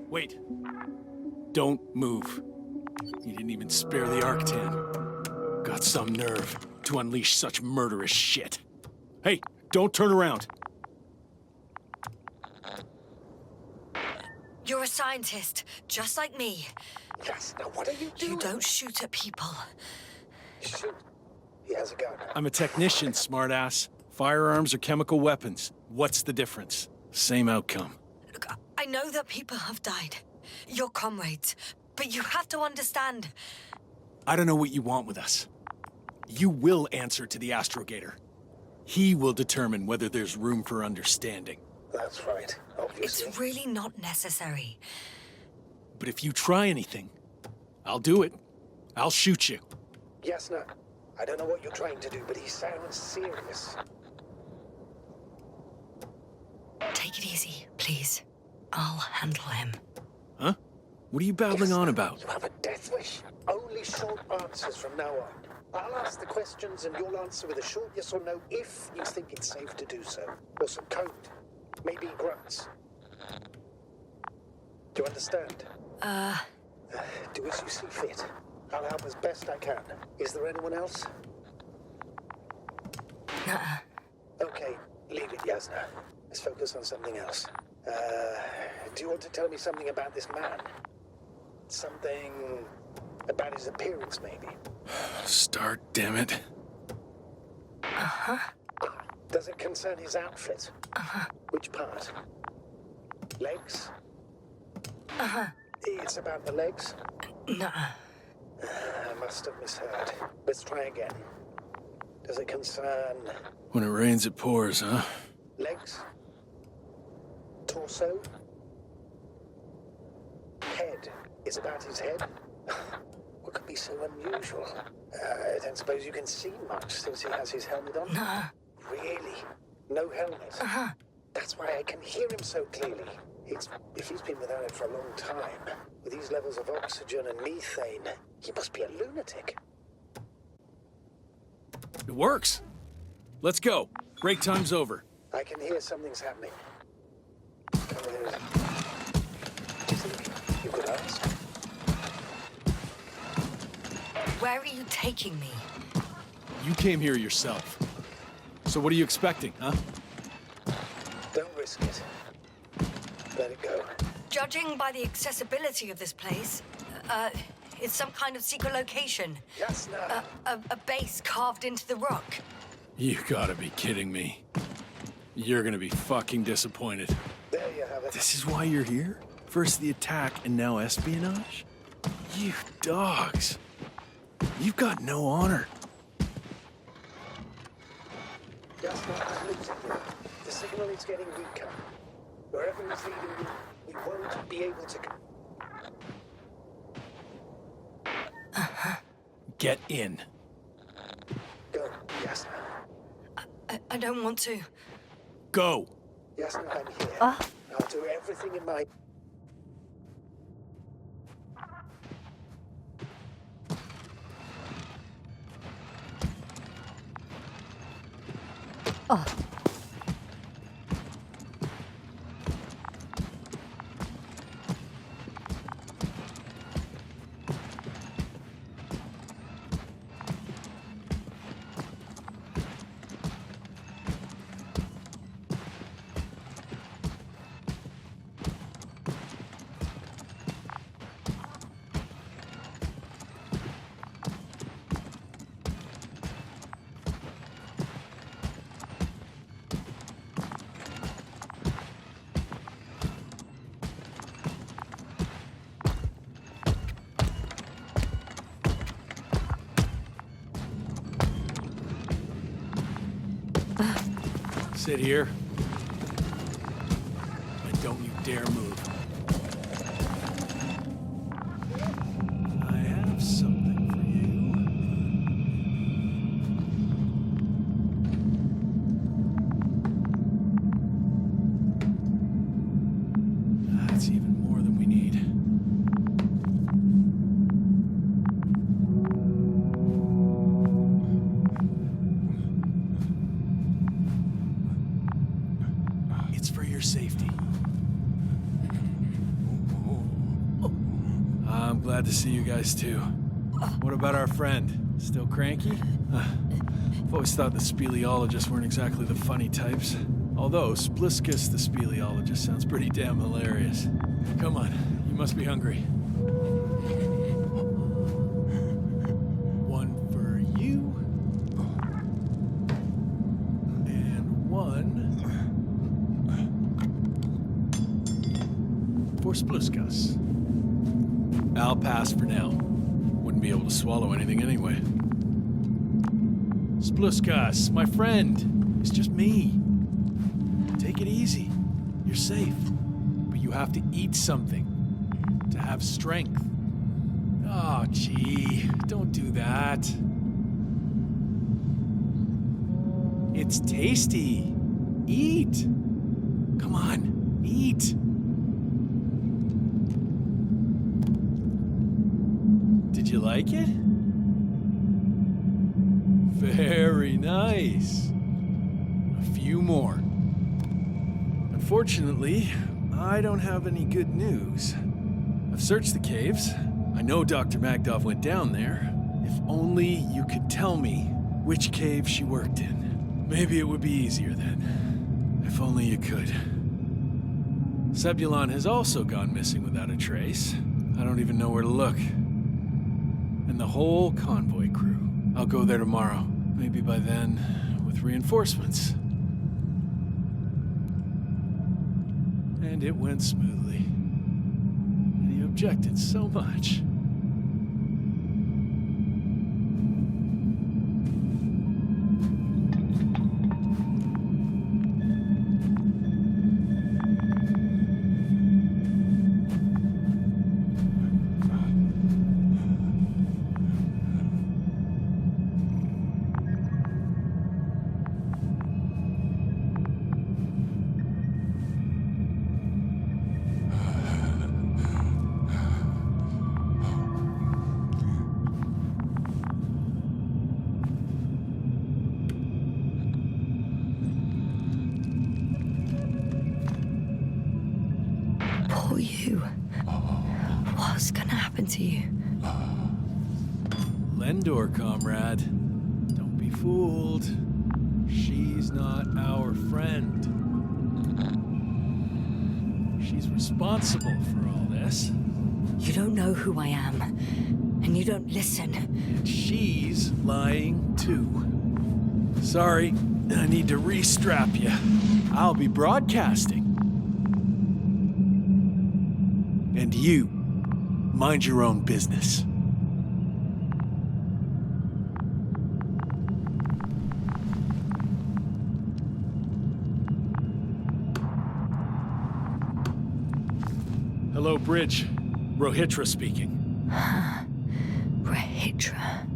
Wait. Don't move. You didn't even spare the Arctan. Got some nerve to unleash such murderous shit. Hey, don't turn around. You're a scientist, just like me. Yes, now what are you doing? You don't shoot at people. Shoot. He has a gun. I'm a technician, smartass. Firearms are chemical weapons. What's the difference? Same outcome. Look, I know that people have died. Your comrades. But you have to understand. I don't know what you want with us. You will answer to the Astrogator. He will determine whether there's room for understanding. That's right, obviously. It's really not necessary. But if you try anything, I'll do it. I'll shoot you. Yes, no. I don't know what you're trying to do, but he sounds serious. Take it easy, please. I'll handle him. Huh? What are you babbling on about? You have a death wish. Only short answers from now on. I'll ask the questions and you'll answer with a short yes or no if you think it's safe to do so. Or some code. Maybe grunts. Do you understand? Do as you see fit. I'll help as best I can. Is there anyone else? Nuh-uh. Okay, leave it, Yasna. Let's focus on something else. Do you want to tell me something about this man? Something about his appearance, maybe? Start, damn it. Uh-huh. Does it concern his outfit? Uh-huh. Which part? Legs? Uh-huh. It's about the legs? Nuh-uh. I must have misheard. Let's try again. Does it concern... When it rains, it pours, huh? legs? Torso? Head? Is about his head? What could be so unusual? I don't suppose you can see much since he has his helmet on? Nuh-uh. Really? No helmet? Uh-huh. That's why I can hear him so clearly. If he's been without it for a long time, with these levels of oxygen and methane, he must be a lunatic. It works. Let's go. Break time's over. I can hear something's happening. You could ask. Where are you taking me? You came here yourself. So what are you expecting, huh? Don't risk it. Let it go. Judging by the accessibility of this place, it's some kind of secret location. Yes, no. A base carved into the rock. You gotta be kidding me. You're gonna be fucking disappointed. There you have it. This is why you're here? First the attack and now espionage? You dogs. You've got no honor. Yes, no, I'm losing you. The signal is getting weaker. Wherever it's leading you, we won't be able to... Get in. Go. Yes, I don't want to. Go. yes, no, I'm here. I'll do everything in my... Sit here. And don't you dare move. I have something for you. That's even more than we need. I'm glad to see you guys too. What about our friend? Still cranky? I've always thought the speleologists weren't exactly the funny types. Although, Spliskus the speleologist sounds pretty damn hilarious. Come on, you must be hungry. One for you. And one for Spliskus. I'll pass for now. Wouldn't be able to swallow anything anyway. Spliskus, my friend. It's just me. Take it easy. You're safe. But you have to eat something to have strength. Oh, gee. Don't do that. It's tasty. Eat. Come on, eat. Did you like it? Very nice. A few more. Unfortunately, I don't have any good news. I've searched the caves. I know Dr. Magdov went down there. If only you could tell me which cave she worked in. Maybe it would be easier then. If only you could. Sebulon has also gone missing without a trace. I don't even know where to look. And the whole convoy crew. I'll go there tomorrow. Maybe by then, with reinforcements. And it went smoothly. And he objected so much. Poor you. What's gonna happen to you? Lendor, comrade. Don't be fooled. She's not our friend. She's responsible for all this. You don't know who I am, and you don't listen. And she's lying too. Sorry, I need to re-strap you. I'll be broadcasting. And you, mind your own business. Hello, Bridge. Rohitra speaking. Rohitra.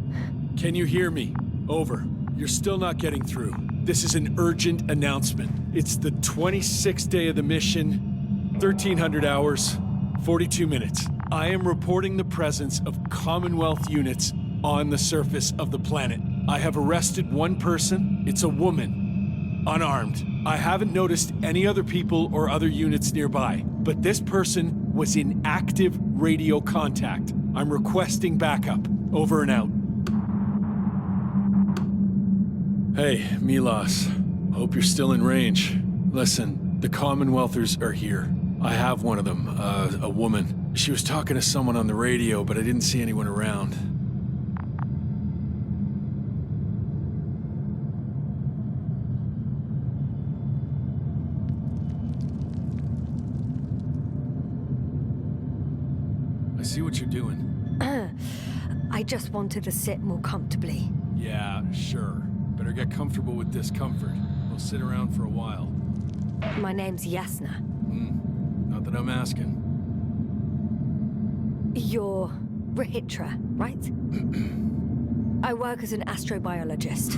Can you hear me? Over. You're still not getting through. This is an urgent announcement. It's the 26th day of the mission, 1300 hours, 42 minutes. I am reporting the presence of Commonwealth units on the surface of the planet. I have arrested one person. It's a woman, unarmed. I haven't noticed any other people or other units nearby, but this person was in active radio contact. I'm requesting backup. Over and out. Hey, Milos. Hope you're still in range. Listen, the Commonwealthers are here. I have one of them, a woman. She was talking to someone on the radio, but I didn't see anyone around. I see what you're doing. I just wanted to sit more comfortably. Yeah, sure. Better get comfortable with discomfort. We'll sit around for a while. My name's Yasna. Not that I'm asking. You're Rohitra, right? I work as an astrobiologist.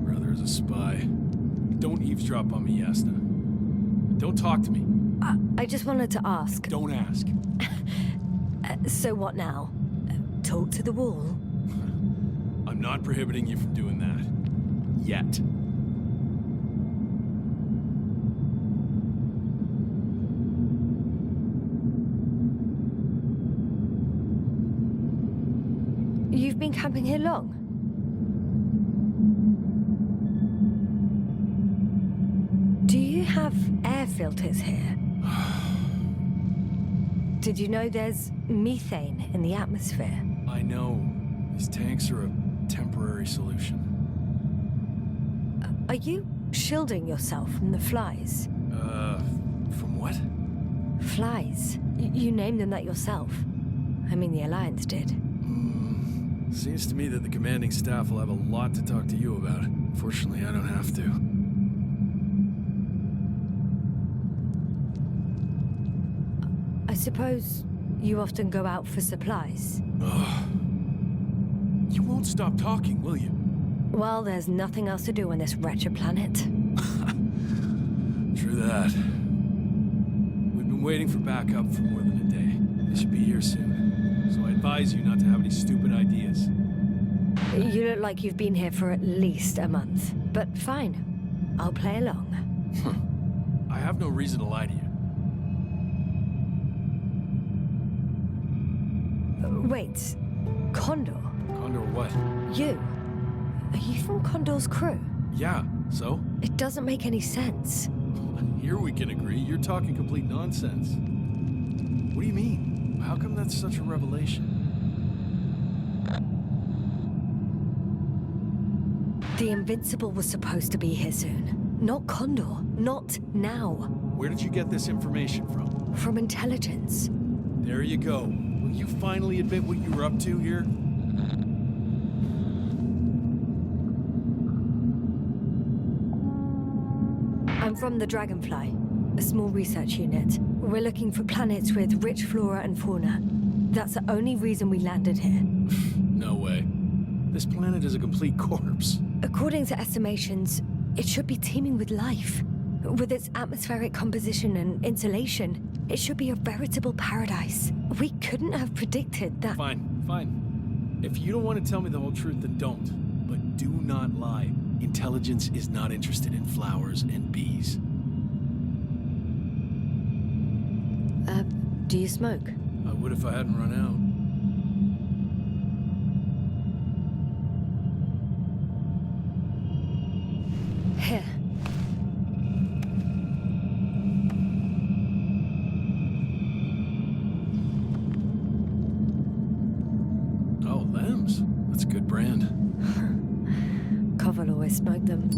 Brother is a spy. Don't eavesdrop on me, Yasna. Don't talk to me. I just wanted to ask. Don't ask. So what now? Talk to the wall? I'm not prohibiting you from doing that. Yet. You've been camping here long? Do you have air filters here? Did you know there's methane in the atmosphere? I know. These tanks are a temporary solution. Are you shielding yourself from the flies? From what? Flies. You named them that yourself. I mean, the Alliance did. Seems to me that the commanding staff will have a lot to talk to you about. Fortunately, I don't have to. I suppose you often go out for supplies. Ugh. You won't stop talking, will you? Well, there's nothing else to do on this wretched planet. True that. We've been waiting for backup for more than a day. They should be here soon. So I advise you not to have any stupid ideas. You look like you've been here for at least a month. But fine. I'll play along. I have no reason to lie to you. Wait. Condor? Condor what? You? Are you from Condor's crew? Yeah, so? It doesn't make any sense. Here we can agree. You're talking complete nonsense. What do you mean? How come that's such a revelation? The Invincible was supposed to be here soon. Not Condor. Not now. Where did you get this information from? From intelligence. There you go. Will you finally admit what you were up to here? I'm from the Dragonfly, a small research unit. We're looking for planets with rich flora and fauna. That's the only reason we landed here. No way. This planet is a complete corpse. According to estimations, it should be teeming with life. With its atmospheric composition and insulation, it should be a veritable paradise. We couldn't have predicted that. Fine, fine. If you don't want to tell me the whole truth, then don't. But do not lie. Intelligence is not interested in flowers and bees. Do you smoke? I would if I hadn't run out. Here. Oh, Lambs. That's a good brand. Koval always smoked them.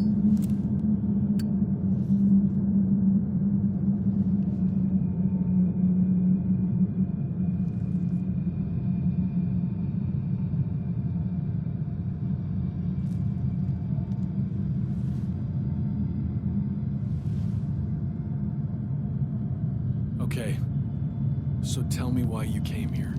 Okay. So tell me why you came here.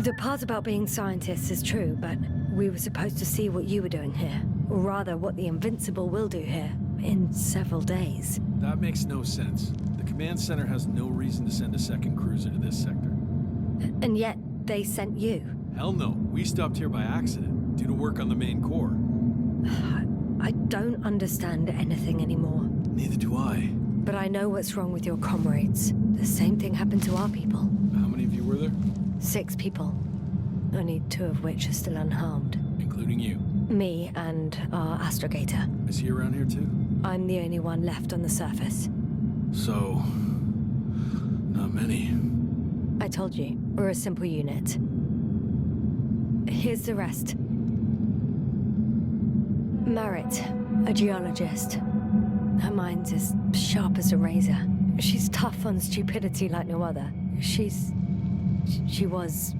The part about being scientists is true, but we were supposed to see what you were doing here. Or rather, what the Invincible will do here in several days. That makes no sense. The command center has no reason to send a second cruiser to this sector. And yet, they sent you. Hell no. We stopped here by accident, due to work on the main core. I don't understand anything anymore. Neither do I. But I know what's wrong with your comrades. The same thing happened to our people. How many of you were there? 6 people. Only 2 of which are still unharmed. Including you. Me and our astrogator. Is he around here too? I'm the only one left on the surface. So... not many. I told you, we're a simple unit. Here's the rest. Merritt, a geologist. Her mind's as sharp as a razor. She's tough on stupidity like no other. She was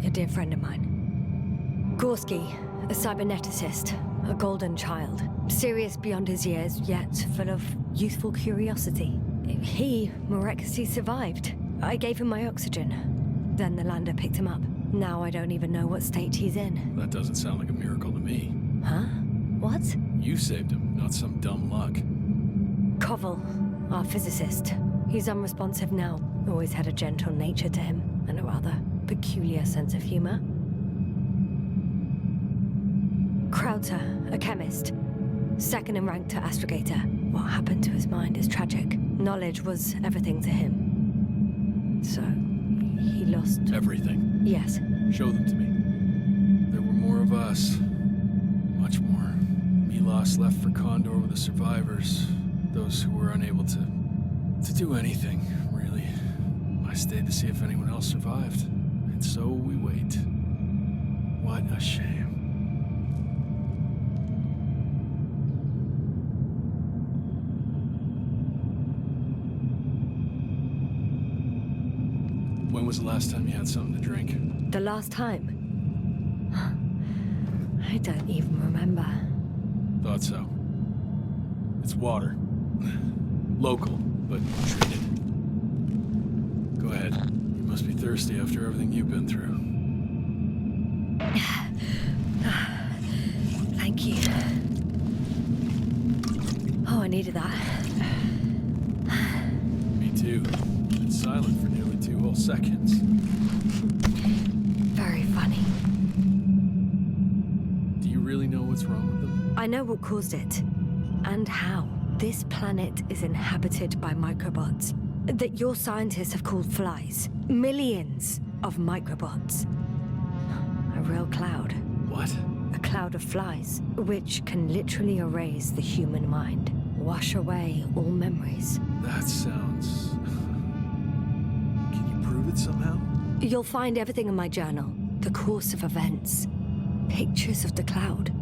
a dear friend of mine. Gorski, a cyberneticist, a golden child. Serious beyond his years, yet full of youthful curiosity. He miraculously survived. I gave him my oxygen. Then the lander picked him up. Now I don't even know what state he's in. That doesn't sound like a miracle to me. Huh? What? You saved him, not some dumb luck. Koval, our physicist. He's unresponsive now. Always had a gentle nature to him, and a rather peculiar sense of humor. Krauter, a chemist. Second in rank to astrogator. What happened to his mind is tragic. Knowledge was everything to him. So, He lost... Everything. Yes. Show them to me. There were more of us. Much more. Milos left for Condor with the survivors. Those who were unable to do anything, really. I stayed to see if anyone else survived. And so we wait. What a shame. When was the last time you had something to drink? The last time? I don't even remember. Thought so. It's water. Local, but treated. Go ahead. You must be thirsty after everything you've been through. Thank you. Oh, I needed that. Me too. Been silent for nearly 2 whole seconds. Very funny. Do you really know what's wrong with them? I know what caused it. And how. This planet is inhabited by microbots that your scientists have called flies. Millions of microbots. A real cloud. What? A cloud of flies, which can literally erase the human mind. Wash away all memories. That sounds... Can you prove it somehow? You'll find everything in my journal. The course of events. Pictures of the cloud.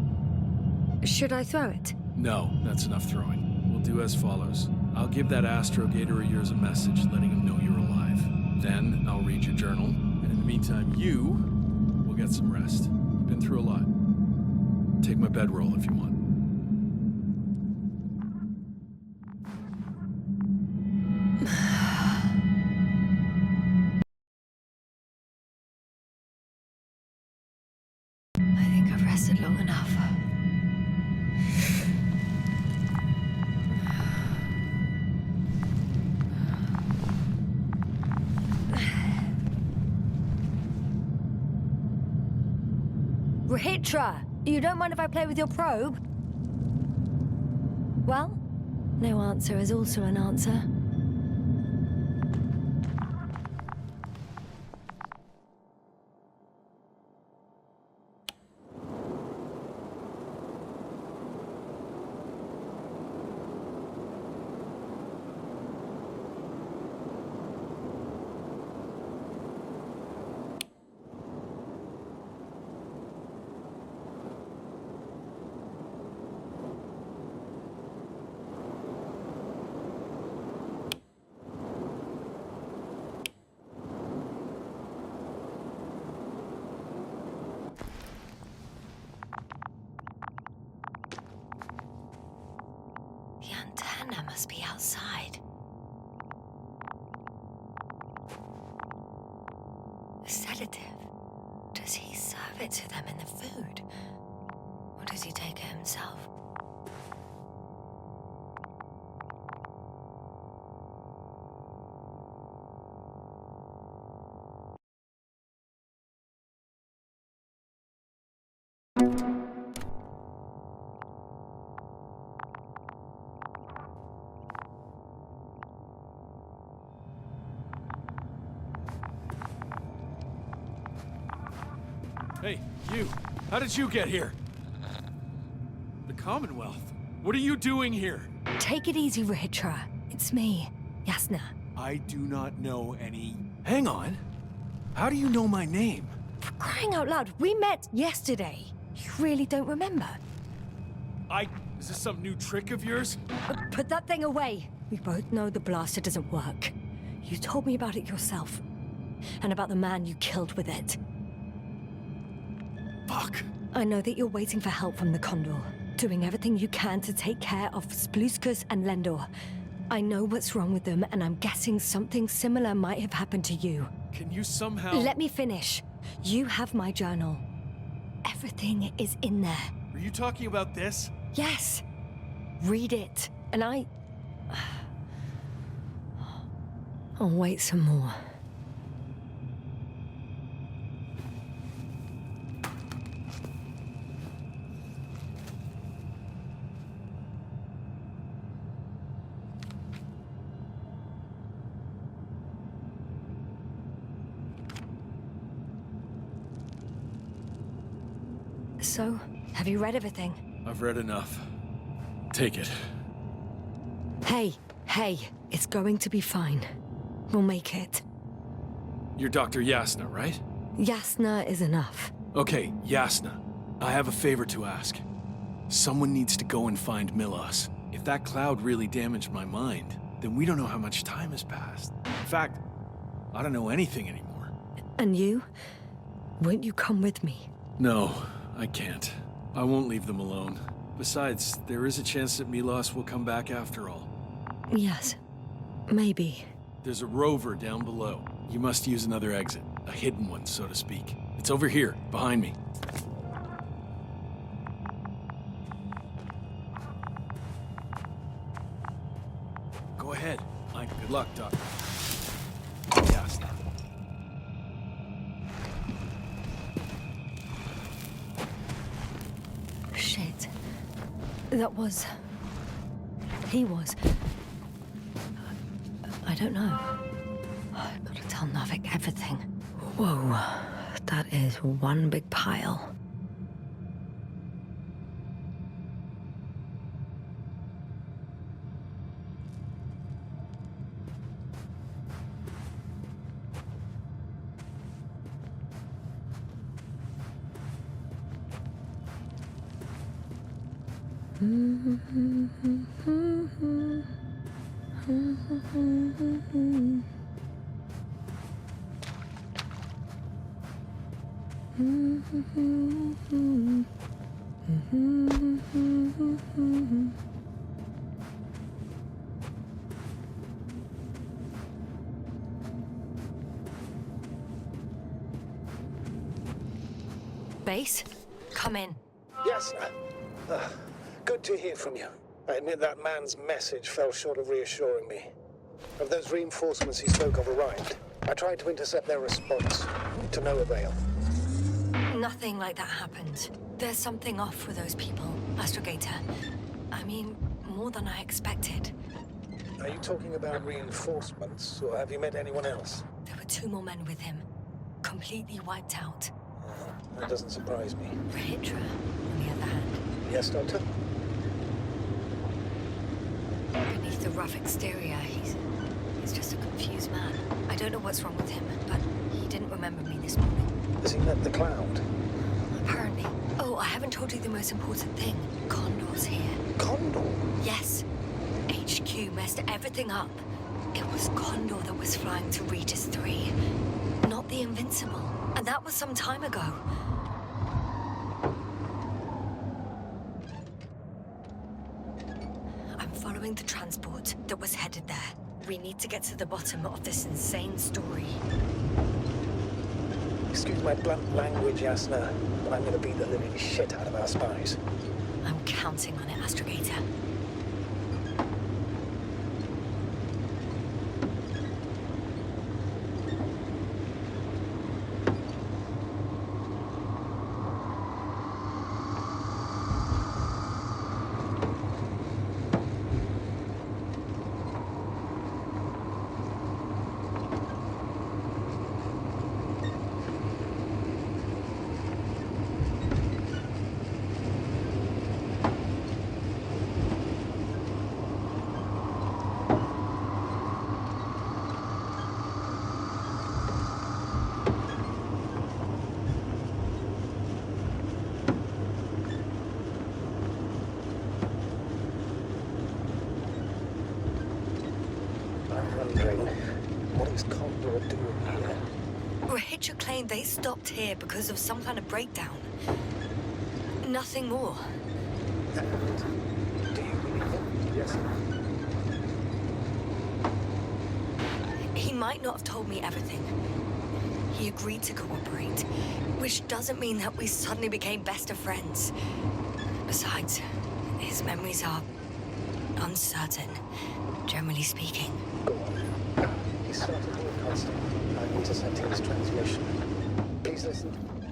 Should I throw it? No, that's enough throwing. We'll do as follows. I'll give that astrogator of yours a message letting him know you're alive. Then I'll read your journal, and in the meantime, you will get some rest. You've been through a lot. Take my bedroll if you want. I think I've rested long enough. Rahitra, you don't mind if I play with your probe? Well, no answer is also an answer. The antenna must be outside. A sedative. Does he serve it to them in the food? Or does he take it himself? Hey, you! How did you get here? The Commonwealth? What are you doing here? Take it easy, Rahitra. It's me, Yasna. I do not know any... Hang on. How do you know my name? For crying out loud, we met yesterday. You really don't remember? Is this some new trick of yours? Put that thing away. We both know the blaster doesn't work. You told me about it yourself. And about the man you killed with it. Fuck. I know that you're waiting for help from the Condor. Doing everything you can to take care of Spluskus and Lendor. I know what's wrong with them, and I'm guessing something similar might have happened to you. Can you somehow... Let me finish. You have my journal. Everything is in there. Are you talking about this? Yes. Read it. And I'll wait some more. so? Have you read everything? I've read enough. Take it. Hey, it's going to be fine. We'll make it. You're Dr. Yasna, right? Yasna is enough. Okay, Yasna. I have a favor to ask. Someone needs to go and find Milos. If that cloud really damaged my mind, then we don't know how much time has passed. In fact, I don't know anything anymore. And you? Won't you come with me? No, I can't. I won't leave them alone. Besides, there is a chance that Milos will come back after all. Yes, maybe. There's a rover down below. You must use another exit. A hidden one, so to speak. It's over here, behind me. Go ahead. Good luck, Doc. Yes. Shit. That was... He was... I don't know. I've got to tell Navik everything. Whoa. That is one big pile. Base, come in. Yes, good to hear from you. I admit that man's message fell short of reassuring me. Have those reinforcements he spoke of arrived? I tried to intercept their response, to no avail. Nothing like that happened. There's something off with those people, Astrogator. I mean, more than I expected. Are you talking about reinforcements, or have you met anyone else? There were 2 more men with him, completely wiped out. That doesn't surprise me. Rahitra, on the other hand. Yes, Doctor? Beneath the rough exterior, he's just a confused man. I don't know what's wrong with him, but he didn't remember me this morning. Has he met the cloud? Apparently. Oh, I haven't told you the most important thing. Condor's here. Condor? Yes. HQ messed everything up. It was Condor that was flying to Regis 3, not the Invincible. And that was some time ago. I'm following the transport that was headed there. We need to get to the bottom of this insane story. Excuse my blunt language, Yasna, but I'm gonna beat the living shit out of our spies. I'm counting on it, Astrogator. What is Condor doing here? Rahitra claimed they stopped here because of some kind of breakdown. Nothing more. And do you believe him? Yes. He might not have told me everything. He agreed to cooperate, which doesn't mean that we suddenly became best of friends. Besides, his memories are uncertain, generally speaking. Go on. He started broadcasting. I'm intercepting his transmission. Please listen.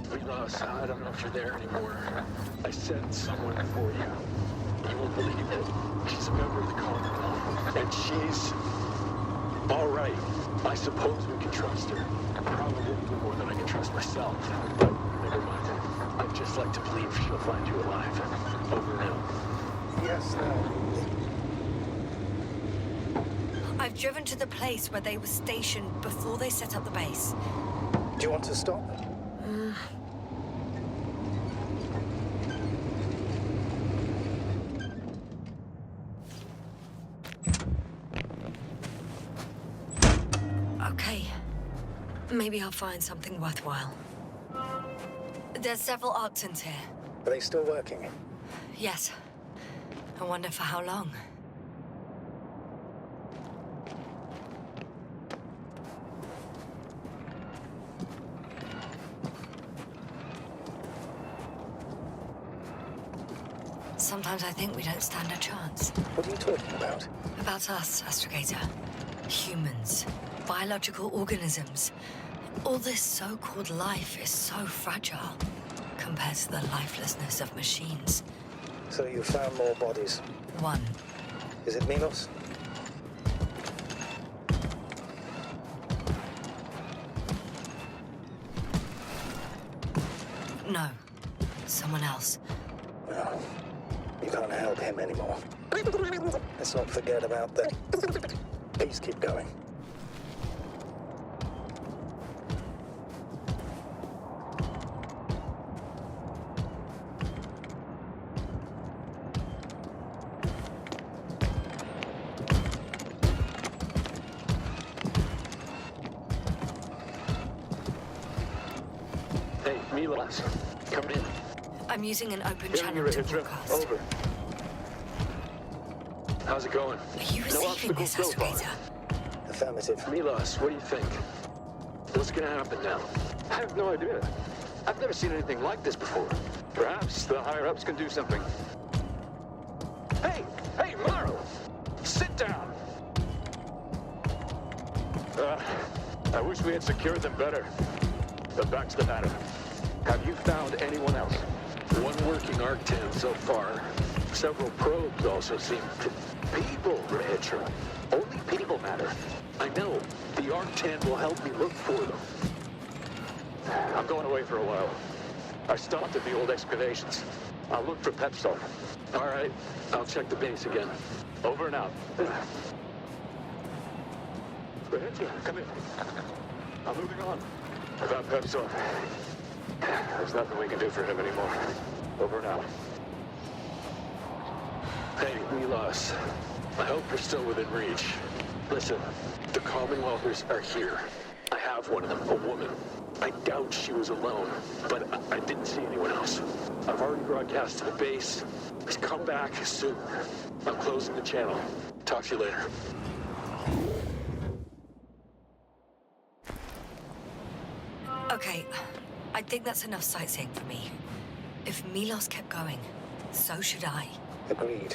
Milos, I don't know if you're there anymore. I sent someone for you. You won't believe it. She's a member of the Commonwealth, and she's All right. I suppose we can trust her. Probably even more than I can trust myself. But never mind. I'd just like to believe she'll find you alive. Over and out. Yes, no. I've driven to the place where they were stationed before they set up the base. Do you want to stop? Okay. Maybe I'll find something worthwhile. There's several Arctons here. Are they still working? Yes. I wonder for how long. Sometimes I think we don't stand a chance. What are you talking about? About us, Astrogator. Humans. Biological organisms. All this so-called life is so fragile compared to the lifelessness of machines. So you found more bodies. One. Is it Milos? No. Someone else. No. You can't help him anymore. Let's not forget about that. Please keep going. Hey, Milos. Come in. I'm using an open Hearing channel your to intro. broadcast. Over. How's it going? Are you No receiving obstacles this, so far. Astrogator? Affirmative. Milos, what do you think? What's gonna happen now? I have no idea. I've never seen anything like this before. Perhaps the higher-ups can do something. Hey, Morrow! Sit down! I wish we had secured them better. But back to the matter. Have you found anyone else? One working Arc-10 so far. Several probes also seem to... People, Retro. Only people matter. I know. The Arc-10 will help me look for them. I'm going away for a while. I stopped at the old excavations. I'll look for Pepsol. All right. I'll check the base again. Over and out. Retro, come in. I'm moving on. Without Pepsol, there's nothing we can do for him anymore. Over and out. Hey, Milos. I hope you're still within reach. Listen, the Commonwealthers are here. I have one of them, a woman. I doubt she was alone, but I didn't see anyone else. I've already broadcast to the base. Just come back soon. I'm closing the channel. Talk to you later. Okay, I think that's enough sightseeing for me. If Milos kept going, so should I. Agreed.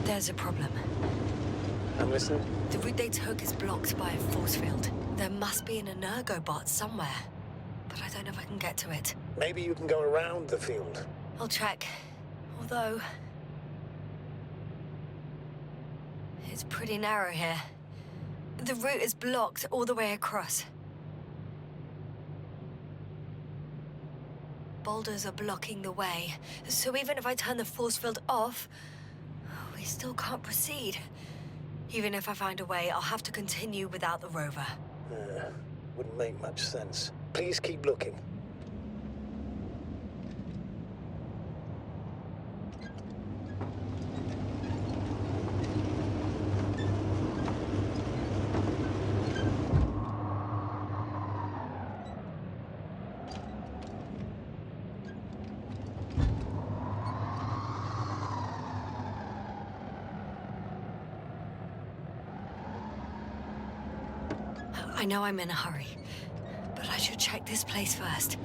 There's a problem. I'm listening. The route they took is blocked by a force field. There must be an energobot somewhere, but I don't know if I can get to it. Maybe you can go around the field. I'll check. Although... it's pretty narrow here. The route is blocked all the way across. Boulders are blocking the way, so even if I turn the force field off, we still can't proceed. Even if I find a way, I'll have to continue without the rover. Wouldn't make much sense. Please keep looking. I know I'm in a hurry, but I should check this place first.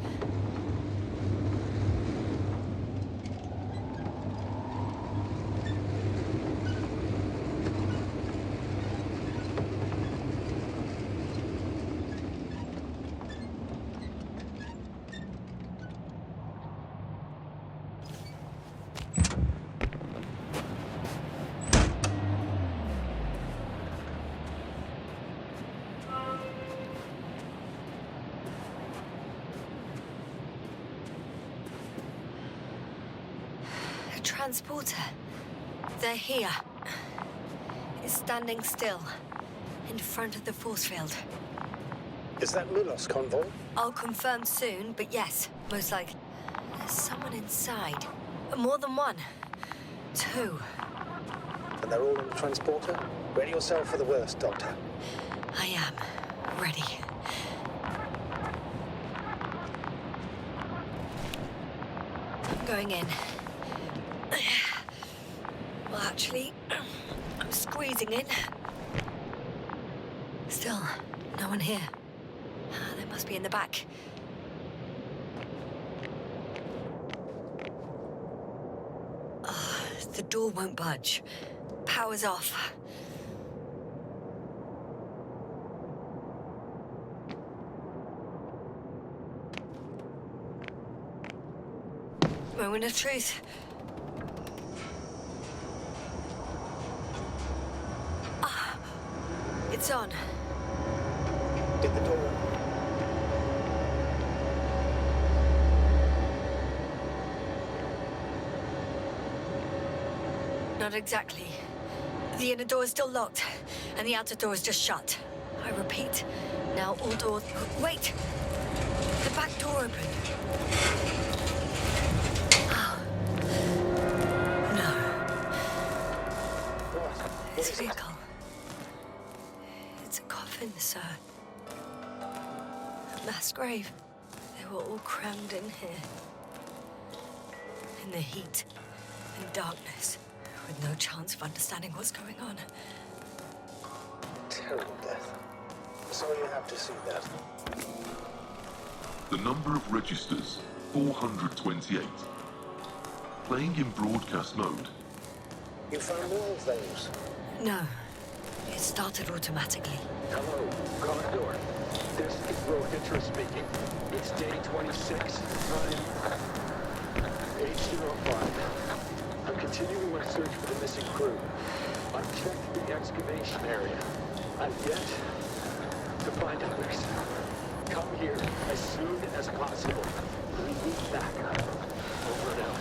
Transporter. They're here. It's standing still, in front of the force field. Is that Milos convoy? I'll confirm soon, but yes, most likely. There's someone inside. More than one. Two. And they're all in the transporter? Ready yourself for the worst, Doctor. I am. Ready. I'm going in. Well, actually, I'm squeezing in. Still, no one here. They must be in the back. The door won't budge. Power's off. Moment of truth. It's on. Did the door... Not exactly. The inner door is still locked, and the outer door is just shut. I repeat, now all doors... Wait! The back door opened. Oh. No. What? This vehicle. It's a coffin, sir. A mass grave. They were all crammed in here. In the heat and darkness, with no chance of understanding what's going on. Terrible death. Sorry you have to see that. The number of registers, 428. Playing in broadcast mode. You found more of those? No. It started automatically. Hello, Condor. This is Rohitra speaking. It's day 26, time 8:05. I'm continuing my search for the missing crew. I've checked the excavation area. I've yet to find others. Come here as soon as possible. We need backup. Over and out.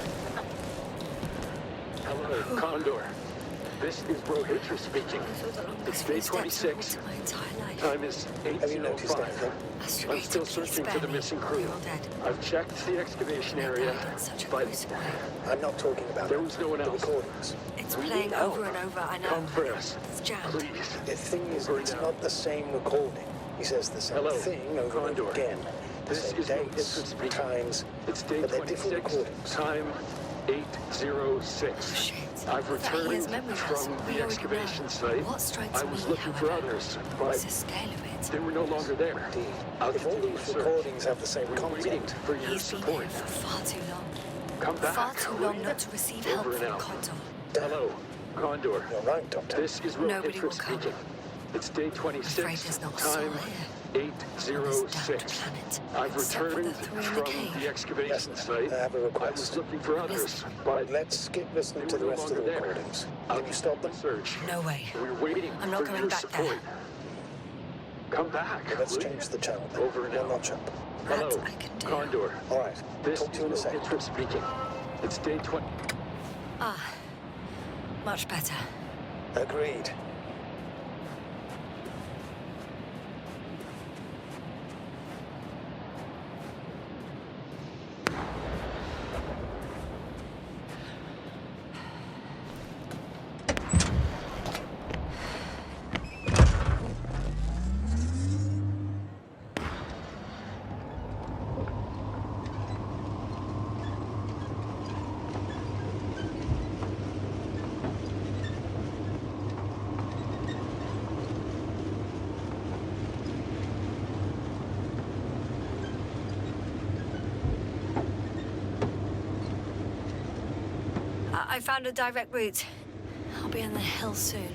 Hello, Condor. This is Rohitra speaking. It's day 26. My entire life. Time is Have you noticed 8:05. anything? I'm still searching for the missing crew. I've checked the excavation area, but I'm not talking about there was no one the else. recordings. It's We playing need over help. and over, I know. Come for us, It's jammed. please. The thing is, Over it's now. not the same recording. He says the same Hello, thing over and Condor. over again. The This same is dates, Rohitra speaking. times, It's day but they're different 26. recordings. Time 8:06. Shit. I've That returned year's memory loss. from We the already excavation know. site. What strikes I was me, looking for however, others, is but the scale of it. they were no longer there. Indeed. I'll If all continue these the search. recordings have the same We're waiting content, for your He's been support. here for far too long. Come back. Far too long not to receive help Over and from out. Condor. Hello, Condor. You're right, Doctor. This is Nobody Rohitra will come. speaking. It's day Afraid 26, there's not a soul time here. 806. planet, I've except for the returned three in the from cave. the excavation Yes, site. I have a I request. was looking for others, but Let's skip listening they to the were no rest of the longer there. recordings. I'll Can you stop them? search. No way. We're waiting I'm not for coming your back there. support. Come back. Let's will you? change the channel then. Over and One out. notch up. That Hello, I can do. Condor. All right. This Talk to you in a is second. Rohitra speaking. It's day 20. Ah, much better. Agreed. I found a direct route. I'll be in the hill soon.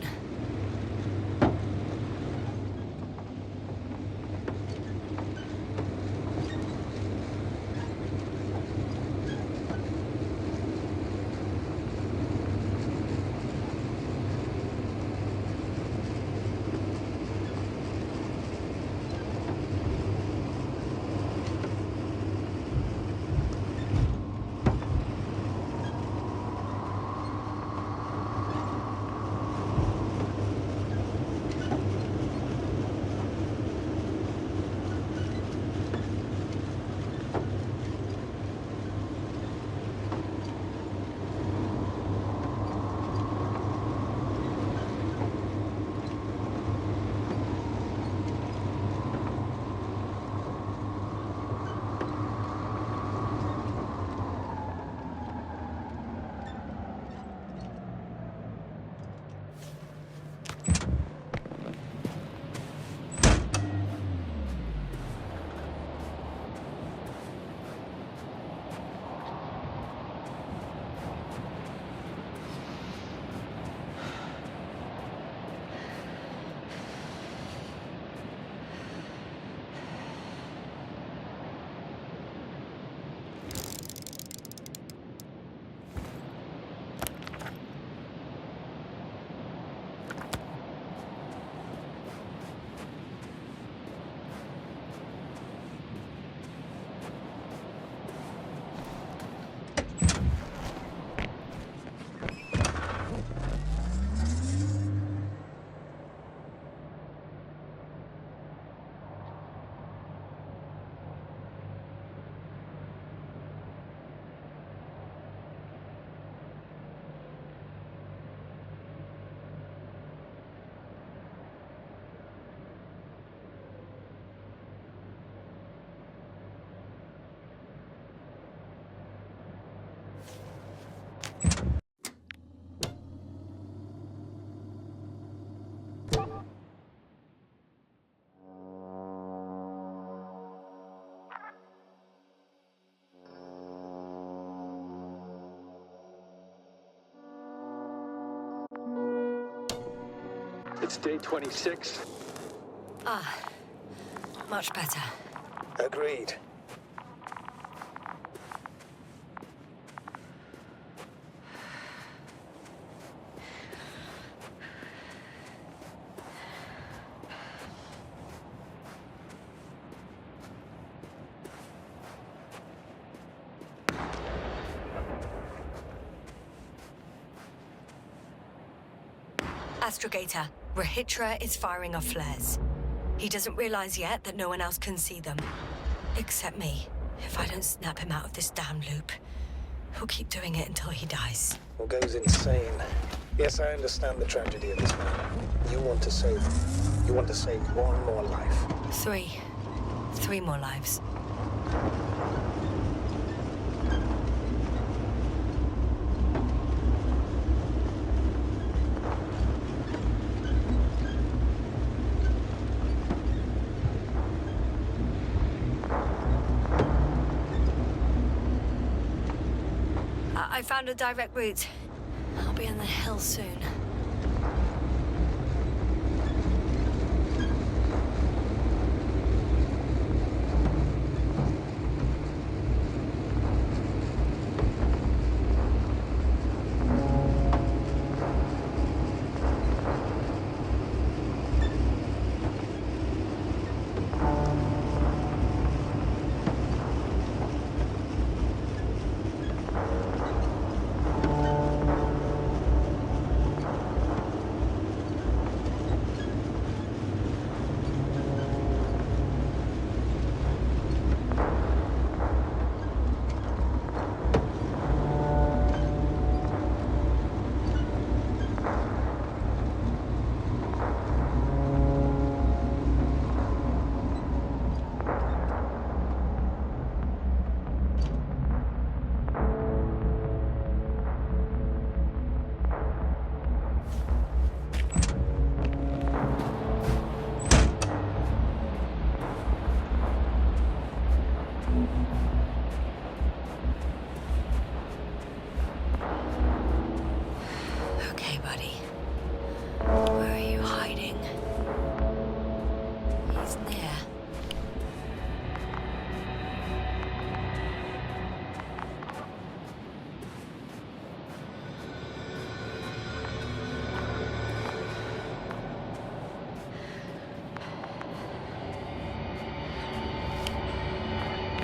It's day 26. Ah, much better. Agreed. Astrogator, Rohitra is firing off flares. He doesn't realize yet that no one else can see them. Except me. If I don't snap him out of this damn loop, he'll keep doing it until he dies. Or goes insane. Yes, I understand the tragedy of this man. You want to save him. You want to save one more life. Three more lives. I found a direct route. I'll be on the hill soon. Okay, buddy. Where are you hiding? He's near.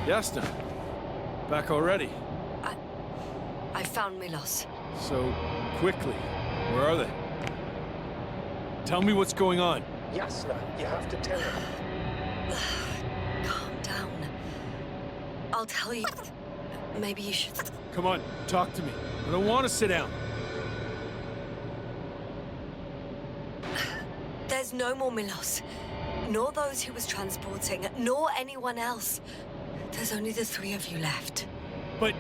Yasna, back already. I found Milos. So quickly. Where are they? Tell me what's going on. Yasna, you have to tell me. Calm down. I'll tell you. Maybe you should... Come on, talk to me. I don't want to sit down. There's no more Milos. Nor those he was transporting, nor anyone else. There's only the three of you left. But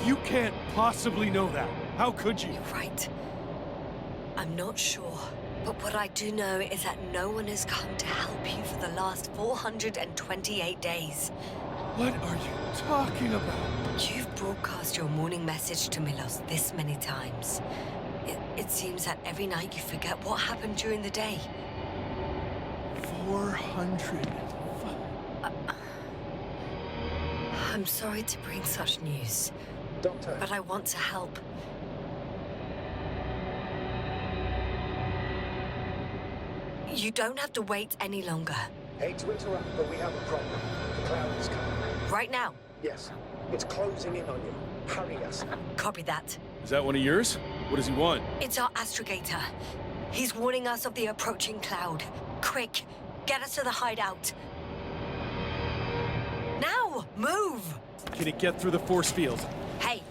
you can't possibly know that. How could you? You're right. I'm not sure. But what I do know is that no one has come to help you for the last 428 days. What are you talking about? You've broadcast your morning message to Milos this many times. It seems that every night you forget what happened during the day. 400. I'm sorry to bring such news, Doctor, but I want to help. You don't have to wait any longer. hate to interrupt, but we have a problem. The cloud is coming. Right now. Yes, it's closing in on you. Hurry, Yasna. Copy that. Is that one of yours? What does he want? It's our astrogator. He's warning us of the approaching cloud. Quick, get us to the hideout. Now, move! Can it get through the force field? Hey!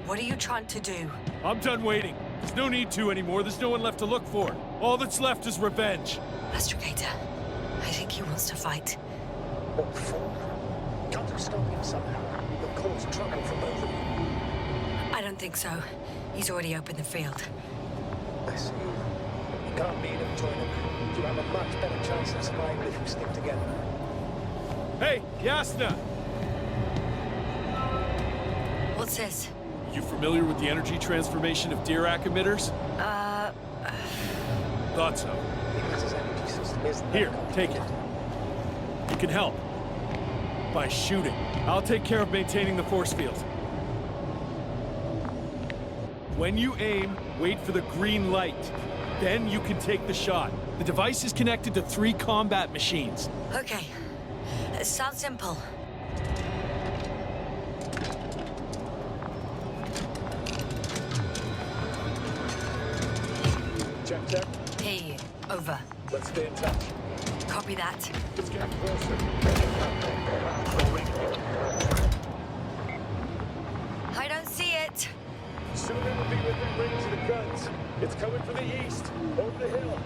What are you trying to do? I'm done waiting. There's no need to anymore. There's no one left to look for. All that's left is revenge. Astrogator, I think he wants to fight. What for? Can't you stop him somehow? You'll cause trouble for both of you. I don't think so. He's already opened the field. I see. You can't beat him, join him. You have a much better chance of survival if you stick together. Hey, Yasna! What's this? You familiar with the energy transformation of Dirac emitters? Thought so. Because his energy system isn't that Here, take it. complicated. You can help. By shooting. I'll take care of maintaining the force field. When you aim, wait for the green light. Then you can take the shot. The device is connected to 3 combat machines. Okay. Sounds simple. Check. Hey, over. Let's stay in touch. Copy that. It's getting closer. I don't see it. Soon it'll be within range of the guns. It's coming from the east, over the hill.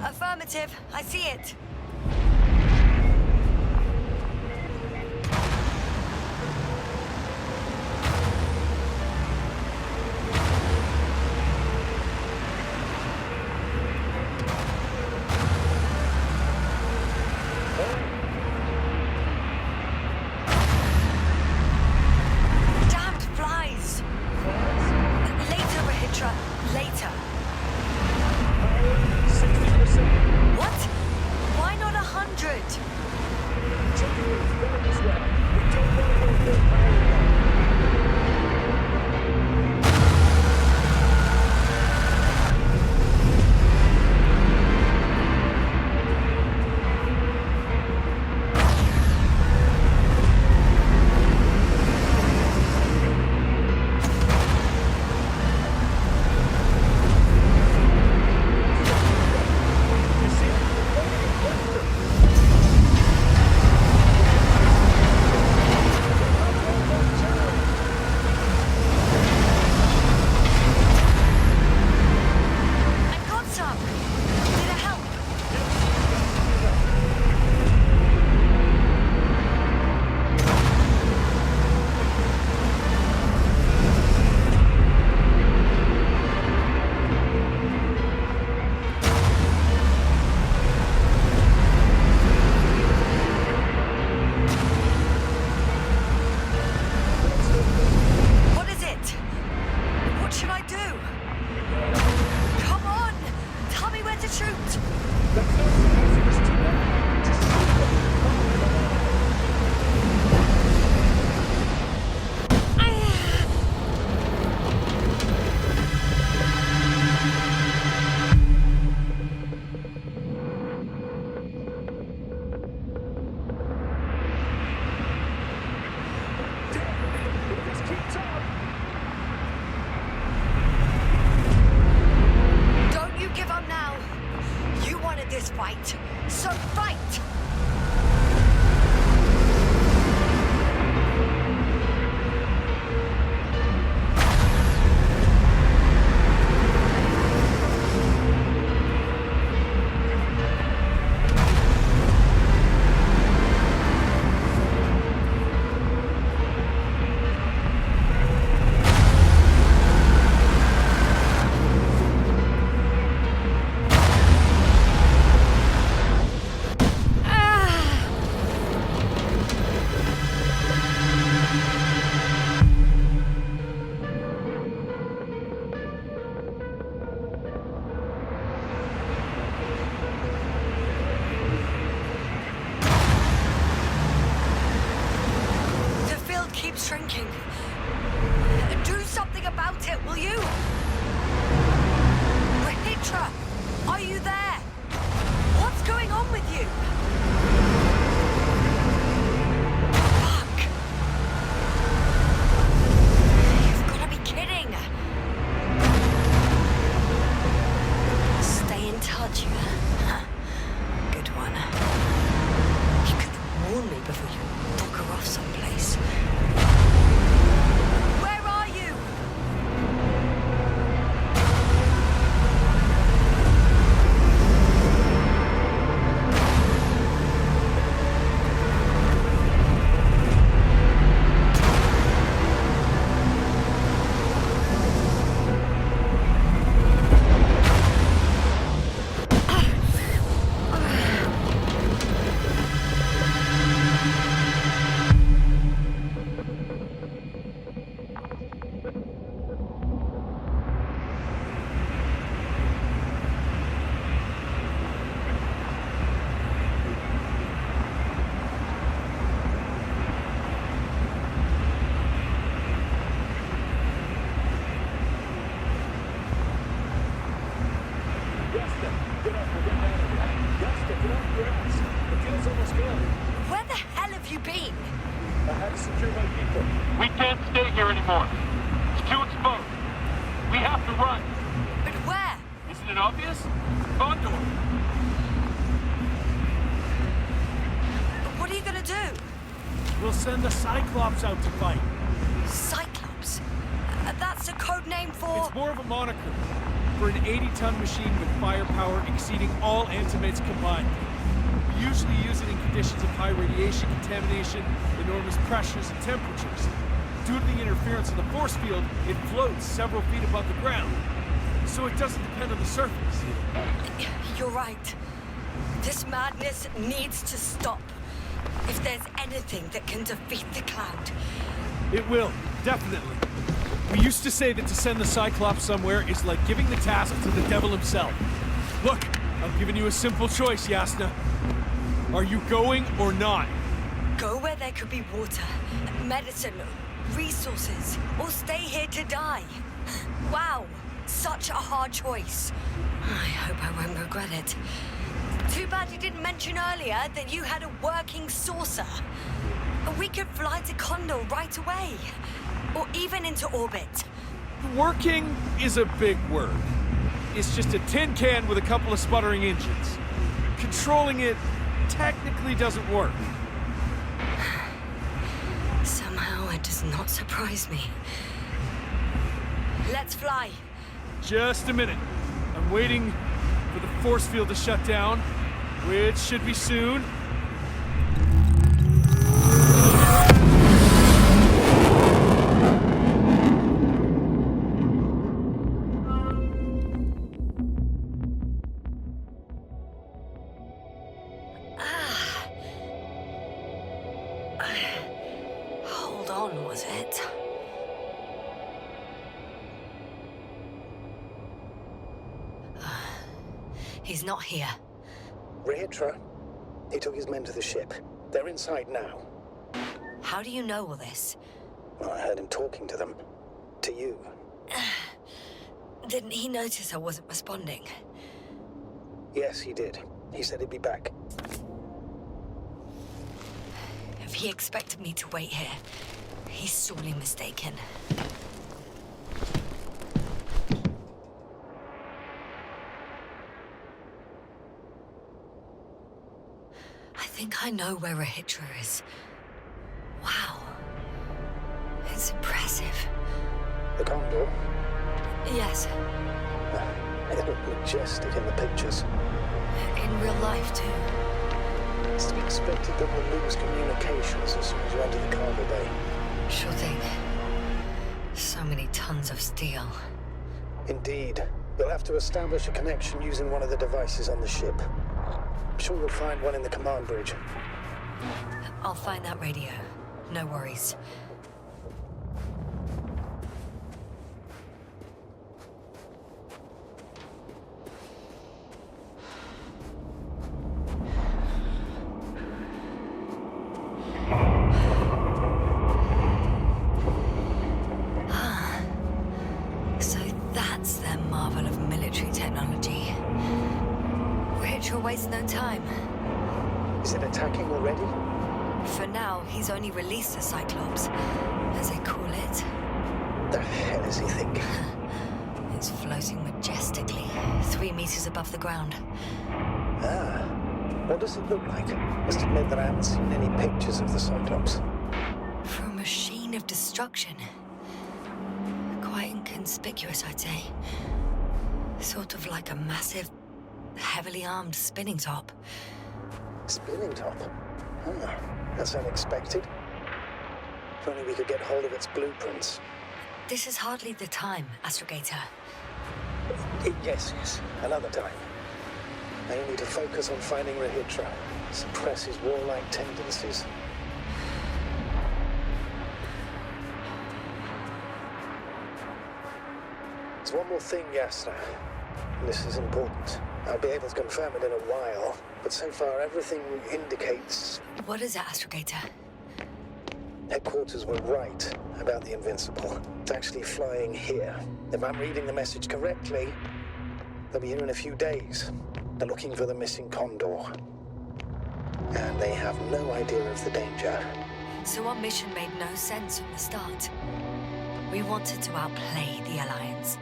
Affirmative. I see it. don't fight! Keeps shrinking. Do something about it, will you? Rahitra, are you there? What's going on with you? Fuck. You've got to be kidding. Stay in touch, huh? Good one. You could warn me before you knock her off someplace. Where are you? Where the hell have you been? I had to secure my people. We can't stay here anymore. It's too exposed. We have to run. But where? Isn't it obvious? Condor. What are you gonna do? We'll send the Cyclops out to fight. Cyclops? That's a code name for... It's more of a moniker for an 80-ton machine with firepower exceeding all Antimates combined. We usually use it in conditions of high radiation contamination, enormous pressures and temperatures. Due to the interference of the force field, it floats several feet above the ground, so it doesn't depend on the surface. You're right. This madness needs to stop. If there's anything that can defeat the Cloud. It will, definitely. We used to say that to send the Cyclops somewhere is like giving the task to the devil himself. Look, I'm giving you a simple choice, Yasna. Are you going or not? Go where there could be water, medicine, resources, or stay here to die. Wow, such a hard choice. I hope I won't regret it. Too bad you didn't mention earlier that you had a working saucer. We could fly to Condor right away. Or even into orbit. Working is a big word. It's just a tin can with a couple of sputtering engines. Controlling it technically doesn't work. Somehow it does not surprise me. Let's fly. Just a minute. I'm waiting for the force field to shut down, which should be soon. Hold on, was it? He's not here. Rahitra? He took his men to the ship. They're inside now. How do you know all this? Well, I heard him talking to them. To you. Didn't he notice I wasn't responding? Yes, he did. He said he'd be back. If he expected me to wait here, he's sorely mistaken. I think I know where Rahitra is. Wow. It's impressive. The Condor? Yes, It looked majestic in the pictures. in real life too. It's to be expected that we'll lose communications as soon as you enter the cargo bay. Sure thing. So many tons of steel. Indeed. You'll have to establish a connection using one of the devices on the ship. I'm sure you'll find one in the command bridge. I'll find that radio. No worries. So that's their marvel of military technology. Rahitra wastes no time. Is it attacking already? For now, he's only released the Cyclops, as they call it. The hell is he thinking? It's floating majestically, 3 meters above the ground. Ah. What does it look like? Must admit that I haven't seen any pictures of the Cyclops. For a machine of destruction. Quite inconspicuous, I'd say. Sort of like a massive, heavily armed spinning top. Spinning top? Ah, that's unexpected. If only we could get hold of its blueprints. This is hardly the time, Astrogator. Yes, another time. I need to focus on finding Rahitra, suppress his warlike tendencies. There's one more thing, Yasna. This is important. I'll be able to confirm it in a while, but so far everything indicates What is it, Astrogator? headquarters were right about the Invincible. It's actually flying here. If I'm reading the message correctly, they'll be here in a few days. They're looking for the missing Condor. And they have no idea of the danger. So our mission made no sense from the start. We wanted to outplay the Alliance,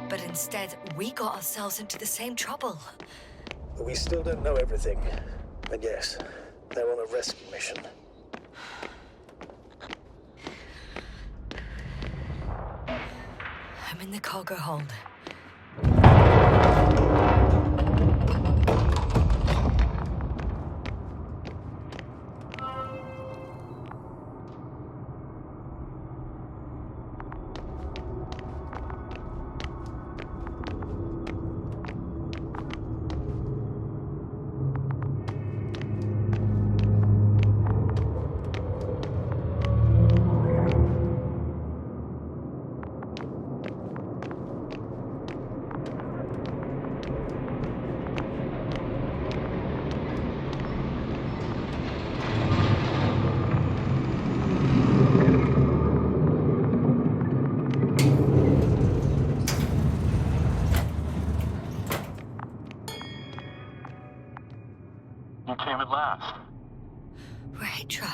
but instead we got ourselves into the same trouble. We still don't know everything. But yes, they're on a rescue mission. I'm in the cargo hold. You came at last. Rahitra,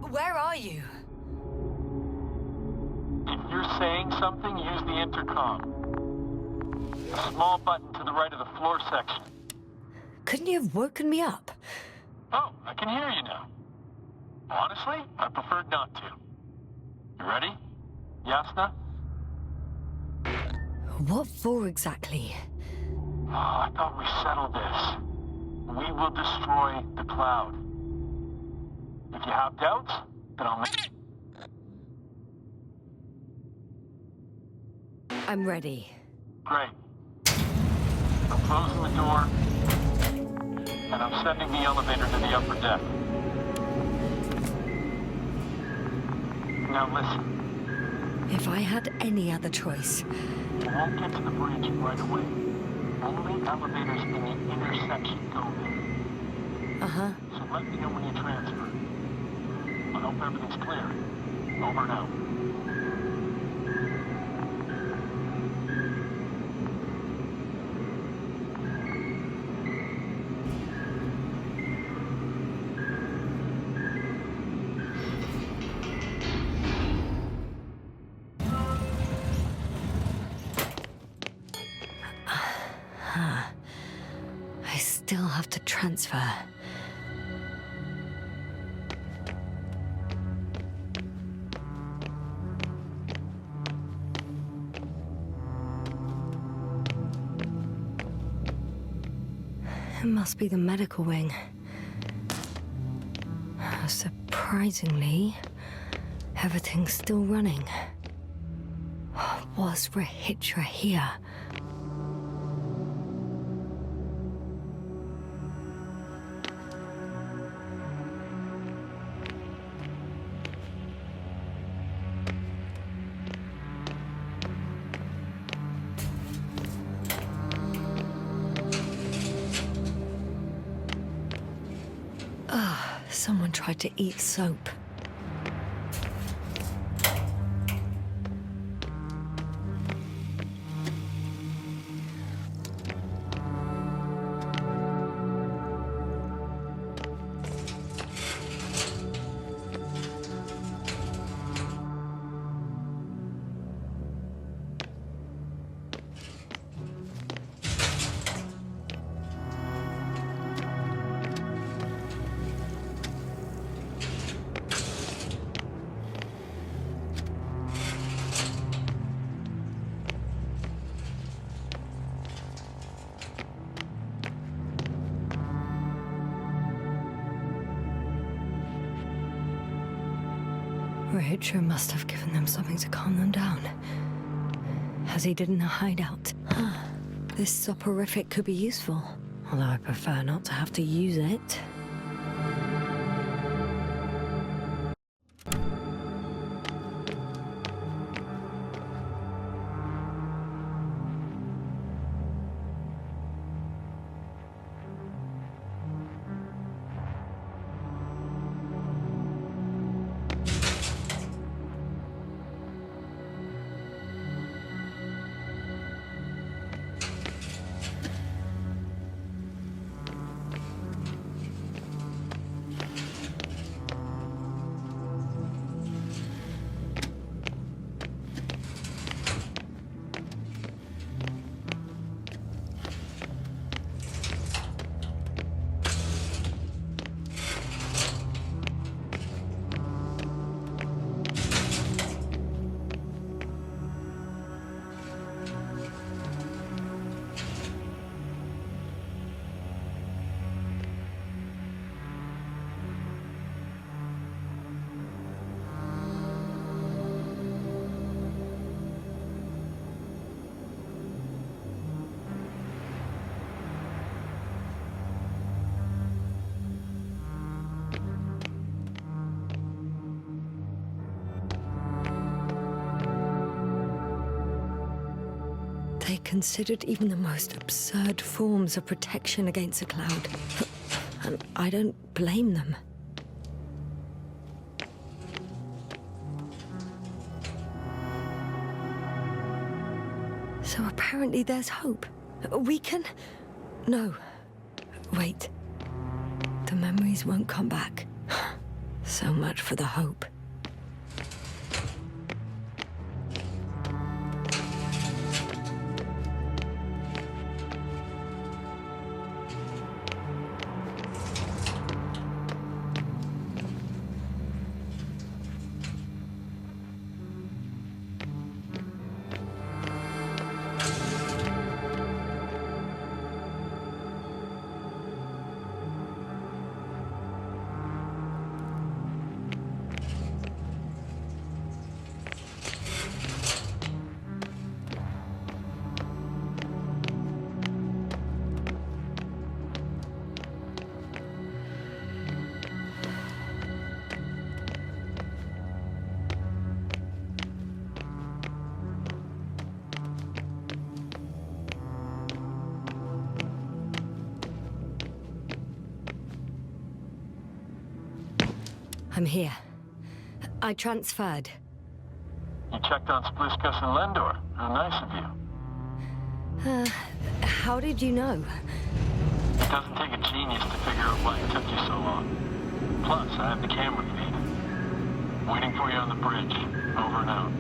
where are you? If you're saying something, use the intercom. A small button to the right of the floor section. Couldn't you have woken me up? Oh, I can hear you now. Honestly, I preferred not to. You ready? Yasna? What for exactly? Oh, I thought we settled this. We will destroy the cloud. If you have doubts, then I'll make... I'm ready. Great. I'm closing the door, and I'm sending the elevator to the upper deck. Now listen, If I had any other choice, you won't get to the bridge right away. Only elevators in the intersection go there. uh-huh. So let me know when you transfer. I hope everything's clear. Over and out. I still have to transfer. It must be the medical wing. Surprisingly, everything's still running. Was Rahitra here? Someone tried to eat soap. Rahitra must have given them something to calm them down. As he did in a hideout. This soporific could be useful, although I prefer not to have to use it. They considered even the most absurd forms of protection against a cloud. And I don't blame them. So apparently there's hope. We can... No. Wait. The memories won't come back. So much for the hope. I'm here. I transferred. You checked on Spliskus and Lendor. How nice of you. How did you know? It doesn't take a genius to figure out why it took you so long. Plus, I have the camera feed. Waiting for you on the bridge. Over and out.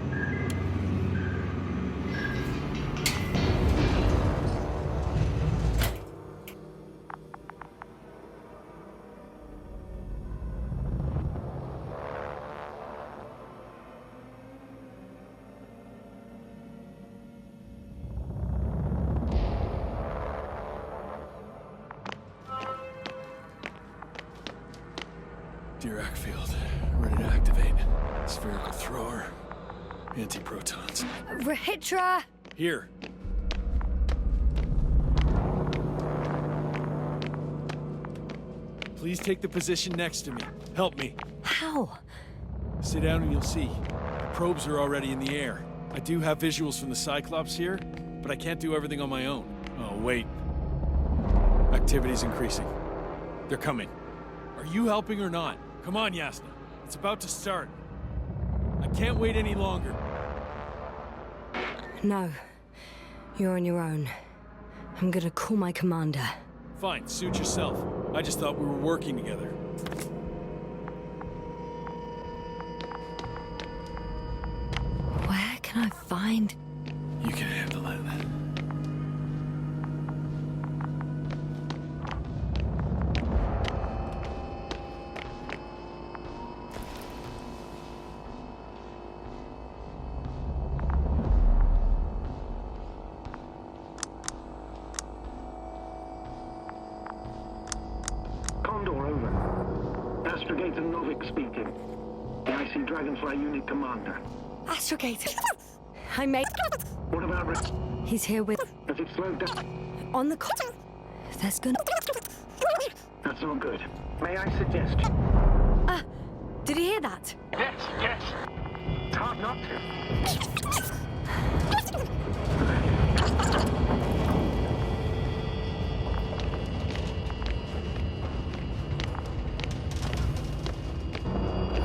Dirac field. Ready to activate. Spherical thrower. Anti-protons. Rahitra! Here. Please take the position next to me. Help me. How? Sit down and you'll see. The probes are already in the air. I do have visuals from the Cyclops here, but I can't do everything on my own. Oh, wait. Activity's increasing. They're coming. Are you helping or not? Come on, Yasna. It's about to start. I can't wait any longer. No. You're on your own. I'm gonna call my commander. Fine, suit yourself. I just thought we were working together. Where can I find... You can handle it. Condor, over. Astrogator Novik speaking. The IC Dragonfly Unit Commander. Astrogator! I made... What about He's here with... Has it slowed down? On the... There's gonna... That's not good. May I suggest? Did you hear that? Yes, yes. It's hard not to.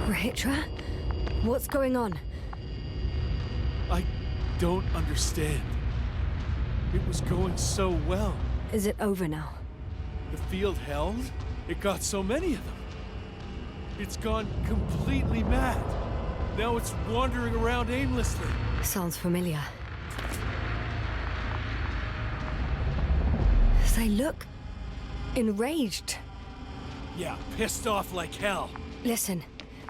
Rahitra? What's going on? I don't understand. It was going so well. Is it over now? The field held? It got so many of them. It's gone completely mad. Now it's wandering around aimlessly. Sounds familiar. They look... enraged. Yeah, pissed off like hell. Listen,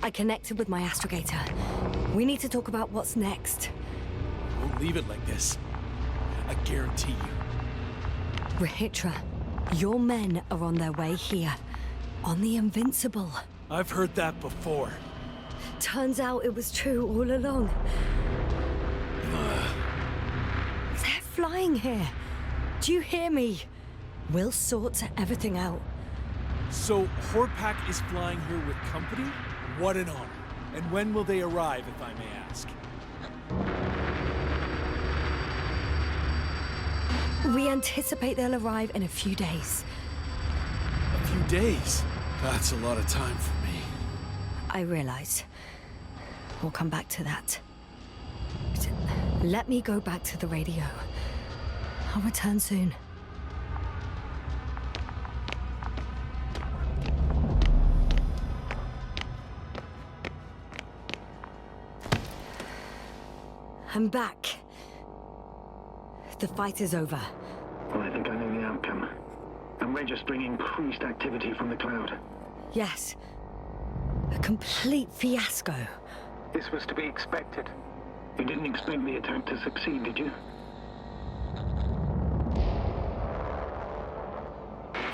I connected with my astrogator. We need to talk about what's next. Won't leave it like this. I guarantee you. Rahitra, your men are on their way here. On the Invincible. I've heard that before. Turns out it was true all along. They're flying here. Do you hear me? We'll sort everything out. So, Horpak is flying here with company? What an honor. And when will they arrive, if I may ask? We anticipate they'll arrive in a few days. A few days? That's a lot of time for me. I realize. We'll come back to that. But let me go back to the radio. I'll return soon. I'm back. The fight is over. Well, I think I know the outcome. I'm registering increased activity from the cloud. Yes. A complete fiasco. This was to be expected. You didn't expect the attack to succeed, did you?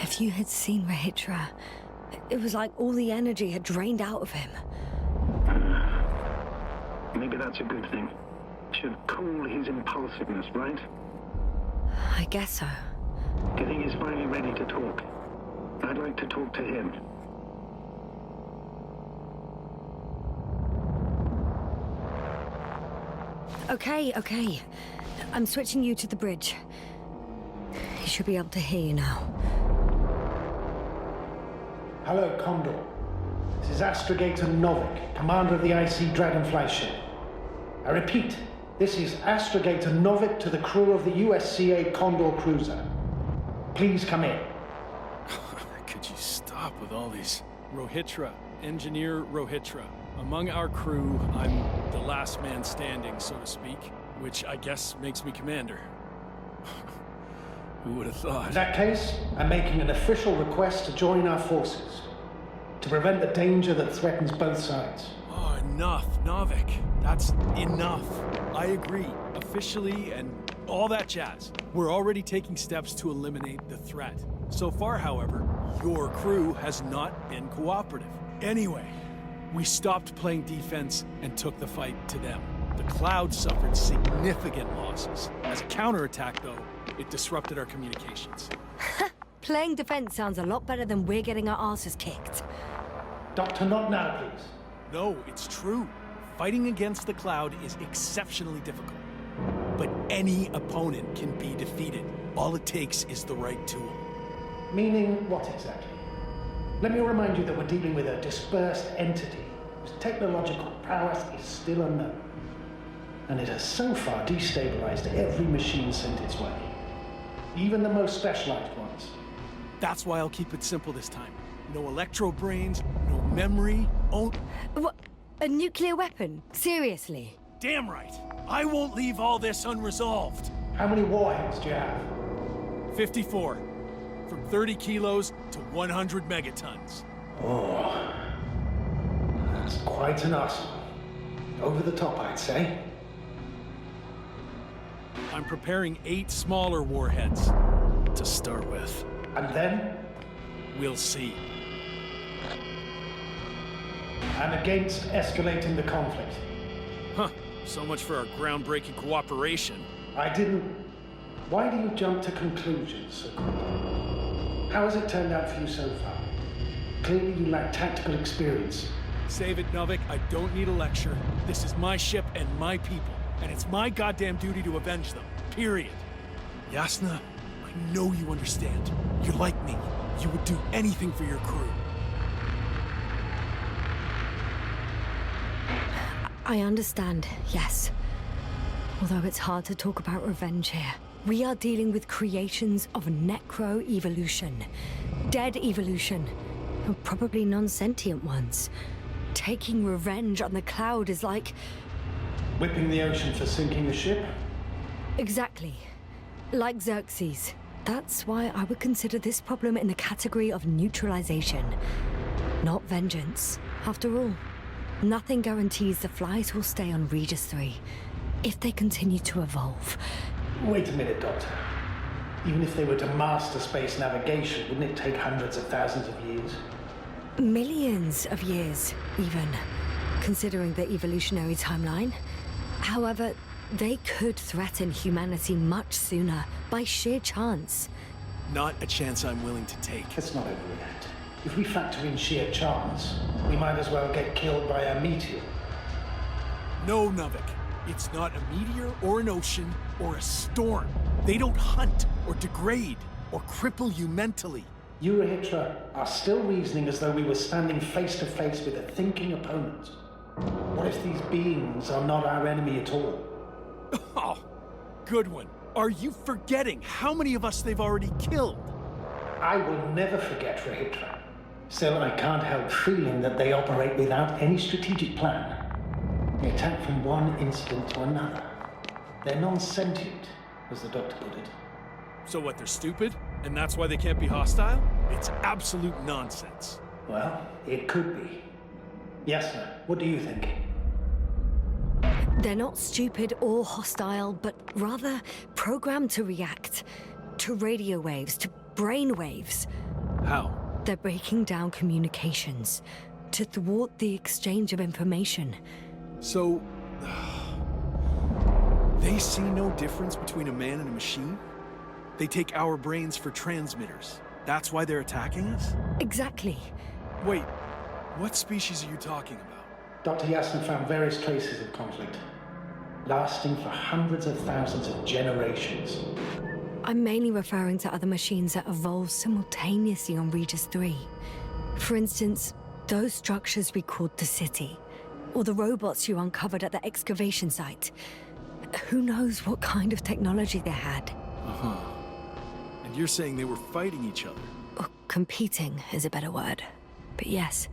If you had seen Rahitra, it was like all the energy had drained out of him. Maybe that's a good thing. Should cool his impulsiveness, right? I guess so. Do you think he's finally ready to talk? I'd like to talk to him. Okay. I'm switching you to the bridge. He should be able to hear you now. Hello, Condor. This is Astrogator Novik, commander of the IC Dragonfly ship. I repeat, this is Astrogator Novik to the crew of the USCA Condor cruiser. Please come in. Could you stop with all these? Rohitra, Engineer Rohitra. Among our crew, I'm the last man standing, so to speak, which I guess makes me commander. Who would have thought? In that case, I'm making an official request to join our forces, to prevent the danger that threatens both sides. Oh, enough, Novik. That's enough. I agree, officially and all that jazz. We're already taking steps to eliminate the threat. So far, however, your crew has not been cooperative. Anyway, we stopped playing defense and took the fight to them. The Cloud suffered significant losses. As a counterattack, though, it disrupted our communications. Playing defense sounds a lot better than we're getting our asses kicked. Doctor, not now, please. No, it's true. Fighting against the Cloud is exceptionally difficult. But any opponent can be defeated. All it takes is the right tool. Meaning what exactly? Let me remind you that we're dealing with a dispersed entity whose technological prowess is still unknown. And it has so far destabilized every machine sent its way. Even the most specialized ones. That's why I'll keep it simple this time. No electro brains, no memory, What? A nuclear weapon? Seriously? Damn right. I won't leave all this unresolved. How many warheads do you have? 54. From 30 kilos to 100 megatons. Oh, that's quite an arsenal. Over the top, I'd say. I'm preparing 8 smaller warheads to start with. And then? We'll see. I'm against escalating the conflict. Huh. So much for our groundbreaking cooperation. I didn't... Why do you jump to conclusions so quickly? How has it turned out for you so far? Clearly you lack tactical experience. Save it, Novik. I don't need a lecture. This is my ship and my people. And it's my goddamn duty to avenge them. Period. Yasna, I know you understand. You're like me. You would do anything for your crew. I understand, yes. Although it's hard to talk about revenge here. We are dealing with creations of necro-evolution. Dead evolution. And probably non-sentient ones. Taking revenge on the Cloud is like... Whipping the ocean for sinking the ship? Exactly. Like Xerxes. That's why I would consider this problem in the category of neutralization. Not vengeance. After all, nothing guarantees the flies will stay on Regis 3 if they continue to evolve. Wait a minute, Doctor. Even if they were to master space navigation, wouldn't it take hundreds of thousands of years? Millions of years, even, considering the evolutionary timeline. However, they could threaten humanity much sooner, by sheer chance. Not a chance I'm willing to take. Let's not overreact. If we factor in sheer chance, we might as well get killed by a meteor. No, Novik. It's not a meteor or an ocean or a storm. They don't hunt or degrade or cripple you mentally. You, Hitra, are still reasoning as though we were standing face to face with a thinking opponent. What if these beings are not our enemy at all? Oh, good one. Are you forgetting how many of us they've already killed? I will never forget, Hitra. Still, I can't help feeling that they operate without any strategic plan. They attack from one incident to another. They're non-sentient, as the doctor put it. So what, they're stupid? And that's why they can't be hostile? It's absolute nonsense. Well, it could be. Yes, sir. What do you think? They're not stupid or hostile, but rather programmed to react. To radio waves, to brain waves. How? They're breaking down communications. To thwart the exchange of information. So... they see no difference between a man and a machine? They take our brains for transmitters. That's why they're attacking us? Exactly. Wait, what species are you talking about? Dr. Yassin found various traces of conflict, lasting for hundreds of thousands of generations. I'm mainly referring to other machines that evolved simultaneously on Regis 3. For instance, those structures we called the City, or the robots you uncovered at the excavation site. Who knows what kind of technology they had? Uh-huh. And you're saying they were fighting each other? Or competing is a better word. But yes.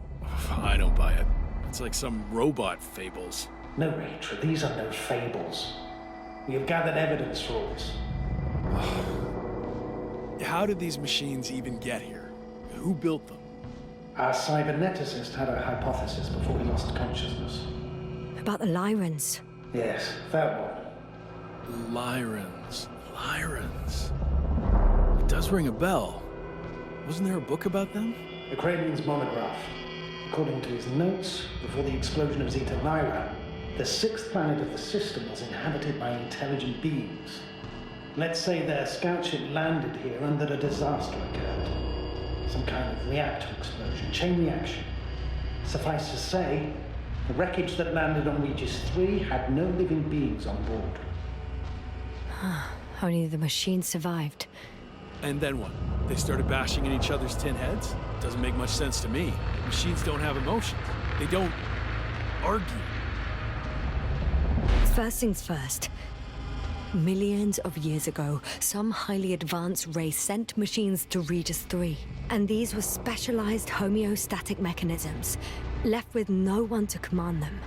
I don't buy it. It's like some robot fables. No, Rachel, these are no fables. We have gathered evidence for all this. How did these machines even get here? Who built them? Our cyberneticist had a hypothesis before he lost consciousness. About the Lyrans. Yes, that one. Lyrans. Lyrans. It does ring a bell. Wasn't there a book about them? The Kranian's monograph. According to his notes, before the explosion of Zeta Lyra, the sixth planet of the system was inhabited by intelligent beings. Let's say their scout ship landed here and that a disaster occurred. Some kind of reactor explosion, chain reaction. Suffice to say, the wreckage that landed on Regis 3 had no living beings on board. Only the machine survived. And then what? They started bashing in each other's tin heads? Doesn't make much sense to me. Machines don't have emotions. They don't argue. First things first. Millions of years ago, some highly advanced race sent machines to Regis 3. And these were specialized homeostatic mechanisms, left with no one to command them.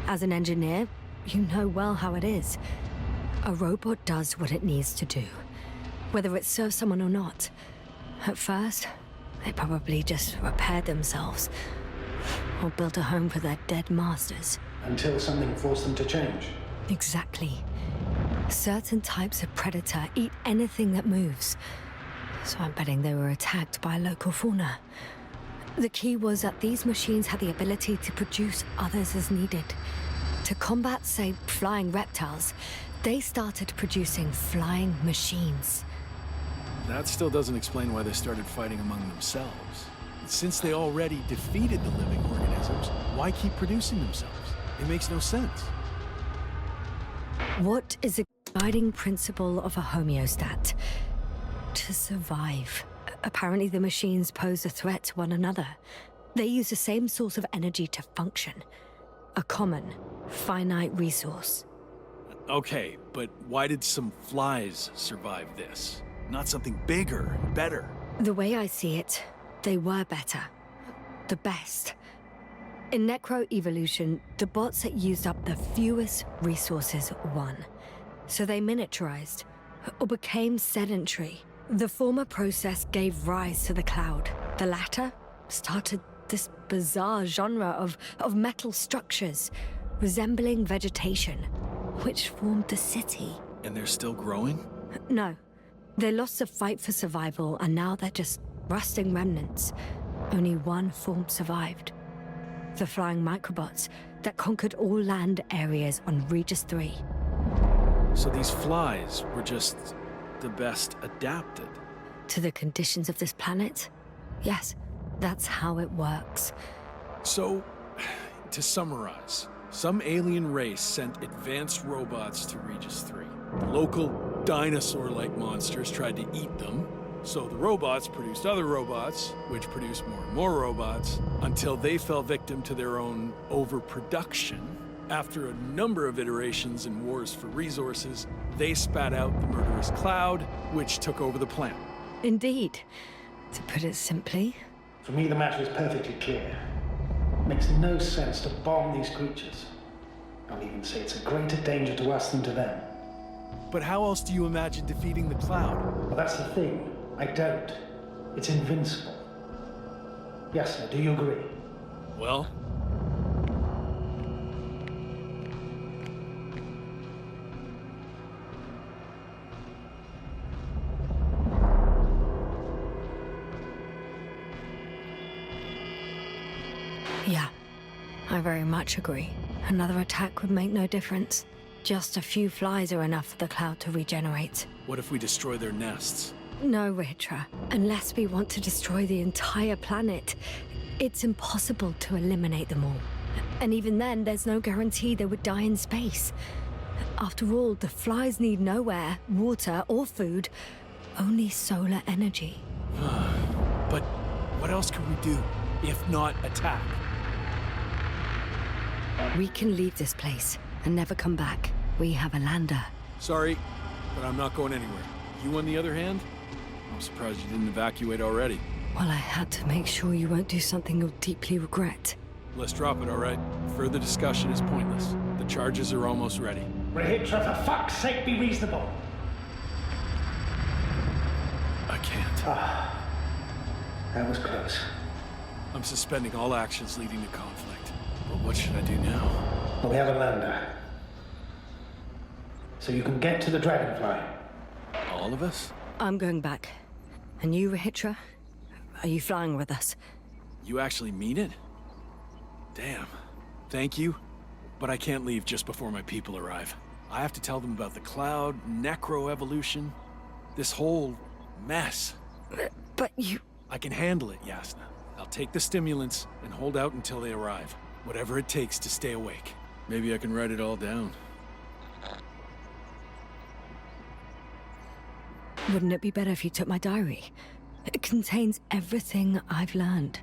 As an engineer, you know well how it is. A robot does what it needs to do, whether it serves someone or not. At first, they probably just repaired themselves, or built a home for their dead masters. Until something forced them to change. Exactly. Certain types of predator eat anything that moves. So I'm betting they were attacked by local fauna. The key was that these machines had the ability to produce others as needed. To combat, say, flying reptiles, they started producing flying machines. That still doesn't explain why they started fighting among themselves. Since they already defeated the living organisms, why keep producing themselves? It makes no sense. What is the guiding principle of a homeostat? To survive. Apparently the machines pose a threat to one another. They use the same source of energy to function. A common, finite resource. Okay, but why did some flies survive this? Not something bigger and better. The way I see it, they were better. The best. In necroevolution, the bots that used up the fewest resources won. So they miniaturized, or became sedentary. The former process gave rise to the cloud. The latter started this bizarre genre of metal structures, resembling vegetation, which formed the city. And they're still growing? No. They lost the fight for survival, and now they're just rusting remnants. Only one form survived. The flying microbots that conquered all land areas on Regis 3. So these flies were just the best adapted? To the conditions of this planet? Yes, that's how it works. So, to summarize, some alien race sent advanced robots to Regis 3. The local dinosaur-like monsters tried to eat them, so the robots produced other robots, which produced more and more robots, until they fell victim to their own overproduction. After a number of iterations and wars for resources, they spat out the murderous cloud, which took over the planet. Indeed. To put it simply. For me, the matter is perfectly clear. Makes no sense to bomb these creatures. I'll even say it's a greater danger to us than to them. But how else do you imagine defeating the cloud? Well, that's the thing. I don't. It's invincible. Yes, sir, do you agree? Well, Yeah, I very much agree. Another attack would make no difference. Just a few flies are enough for the cloud to regenerate. what if we destroy their nests? No, Ritra. Unless we want to destroy the entire planet, it's impossible to eliminate them all. And even then, there's no guarantee they would die in space. After all, the flies need no air, water, or food, only solar energy. But what else could we do, if not attack? We can leave this place and never come back. We have a lander. Sorry, but I'm not going anywhere. You, on the other hand? I'm surprised you didn't evacuate already. Well, I had to make sure you won't do something you'll deeply regret. Let's drop it, all right? Further discussion is pointless. The charges are almost ready. Rahitra, for fuck's sake, be reasonable. I can't. That was close. I'm suspending all actions leading to conflict. But what should I do now? Well, we have a lander. So you can get to the Dragonfly. All of us? I'm going back. And you, Rahitra? Are you flying with us? You actually mean it? Damn. Thank you, but I can't leave just before my people arrive. I have to tell them about the cloud, necroevolution, this whole mess. But you... I can handle it, Yasna. I'll take the stimulants and hold out until they arrive. Whatever it takes to stay awake. Maybe I can write it all down. Wouldn't it be better if you took my diary? It contains everything I've learned.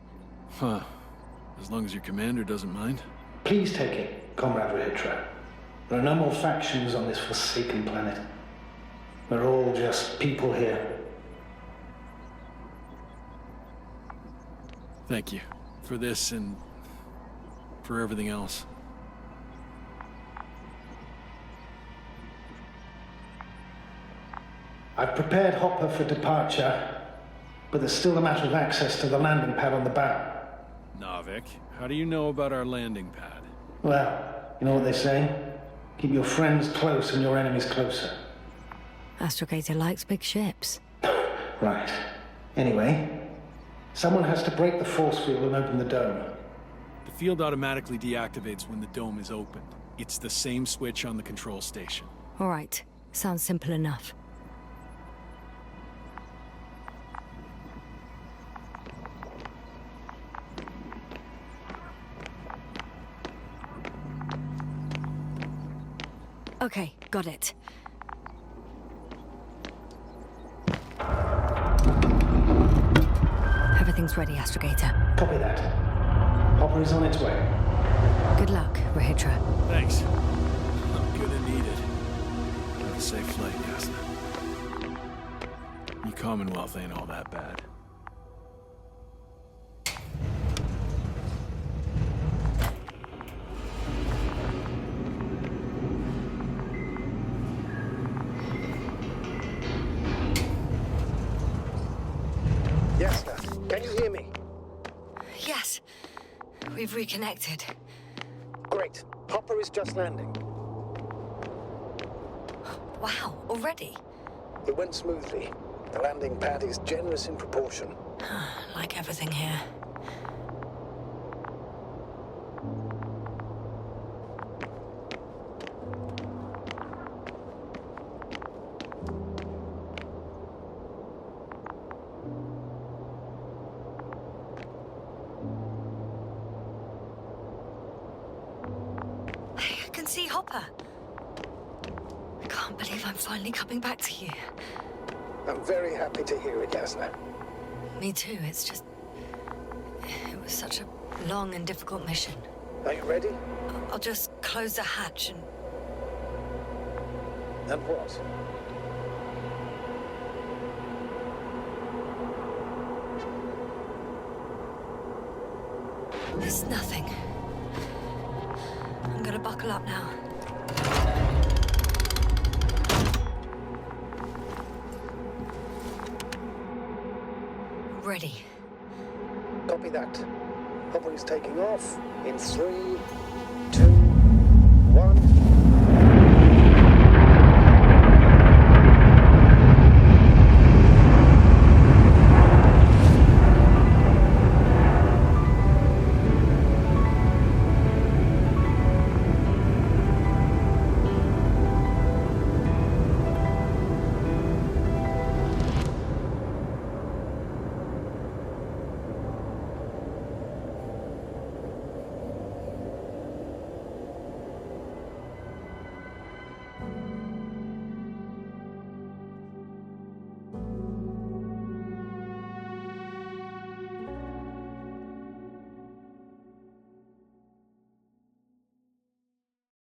Huh. As long as your commander doesn't mind. Please take it, Comrade Rahitra. There are no more factions on this forsaken planet. We're all just people here. Thank you. For this and... for everything else. I've prepared Hopper for departure, but there's still a matter of access to the landing pad on the bow. Navik, how do you know about our landing pad? Well, you know what they say? Keep your friends close and your enemies closer. Astrogator likes big ships. Right. Anyway, someone has to break the force field and open the dome. The field automatically deactivates when the dome is opened. It's the same switch on the control station. All right. Sounds simple enough. Okay, got it. Everything's ready, Astrogator. Copy that. Hopper is on its way. Good luck, Rahitra. Thanks. I'm gonna need it. Have a safe flight, Yasna. Your Commonwealth ain't all that bad. Yasna, can you hear me? Yes. We've reconnected. Great. Hopper is just landing. Wow, already? It went smoothly. The landing pad is generous in proportion. Like everything here. I can see Hopper. I can't believe I'm finally coming back to you. I'm very happy to hear it, Yasna. Me too, it's just... It was such a long and difficult mission. Are you ready? I'll just close the hatch and... And what? It's nothing. I'm gonna buckle up now. Ready. Copy that. Hopper is taking off in 3, 2, 1...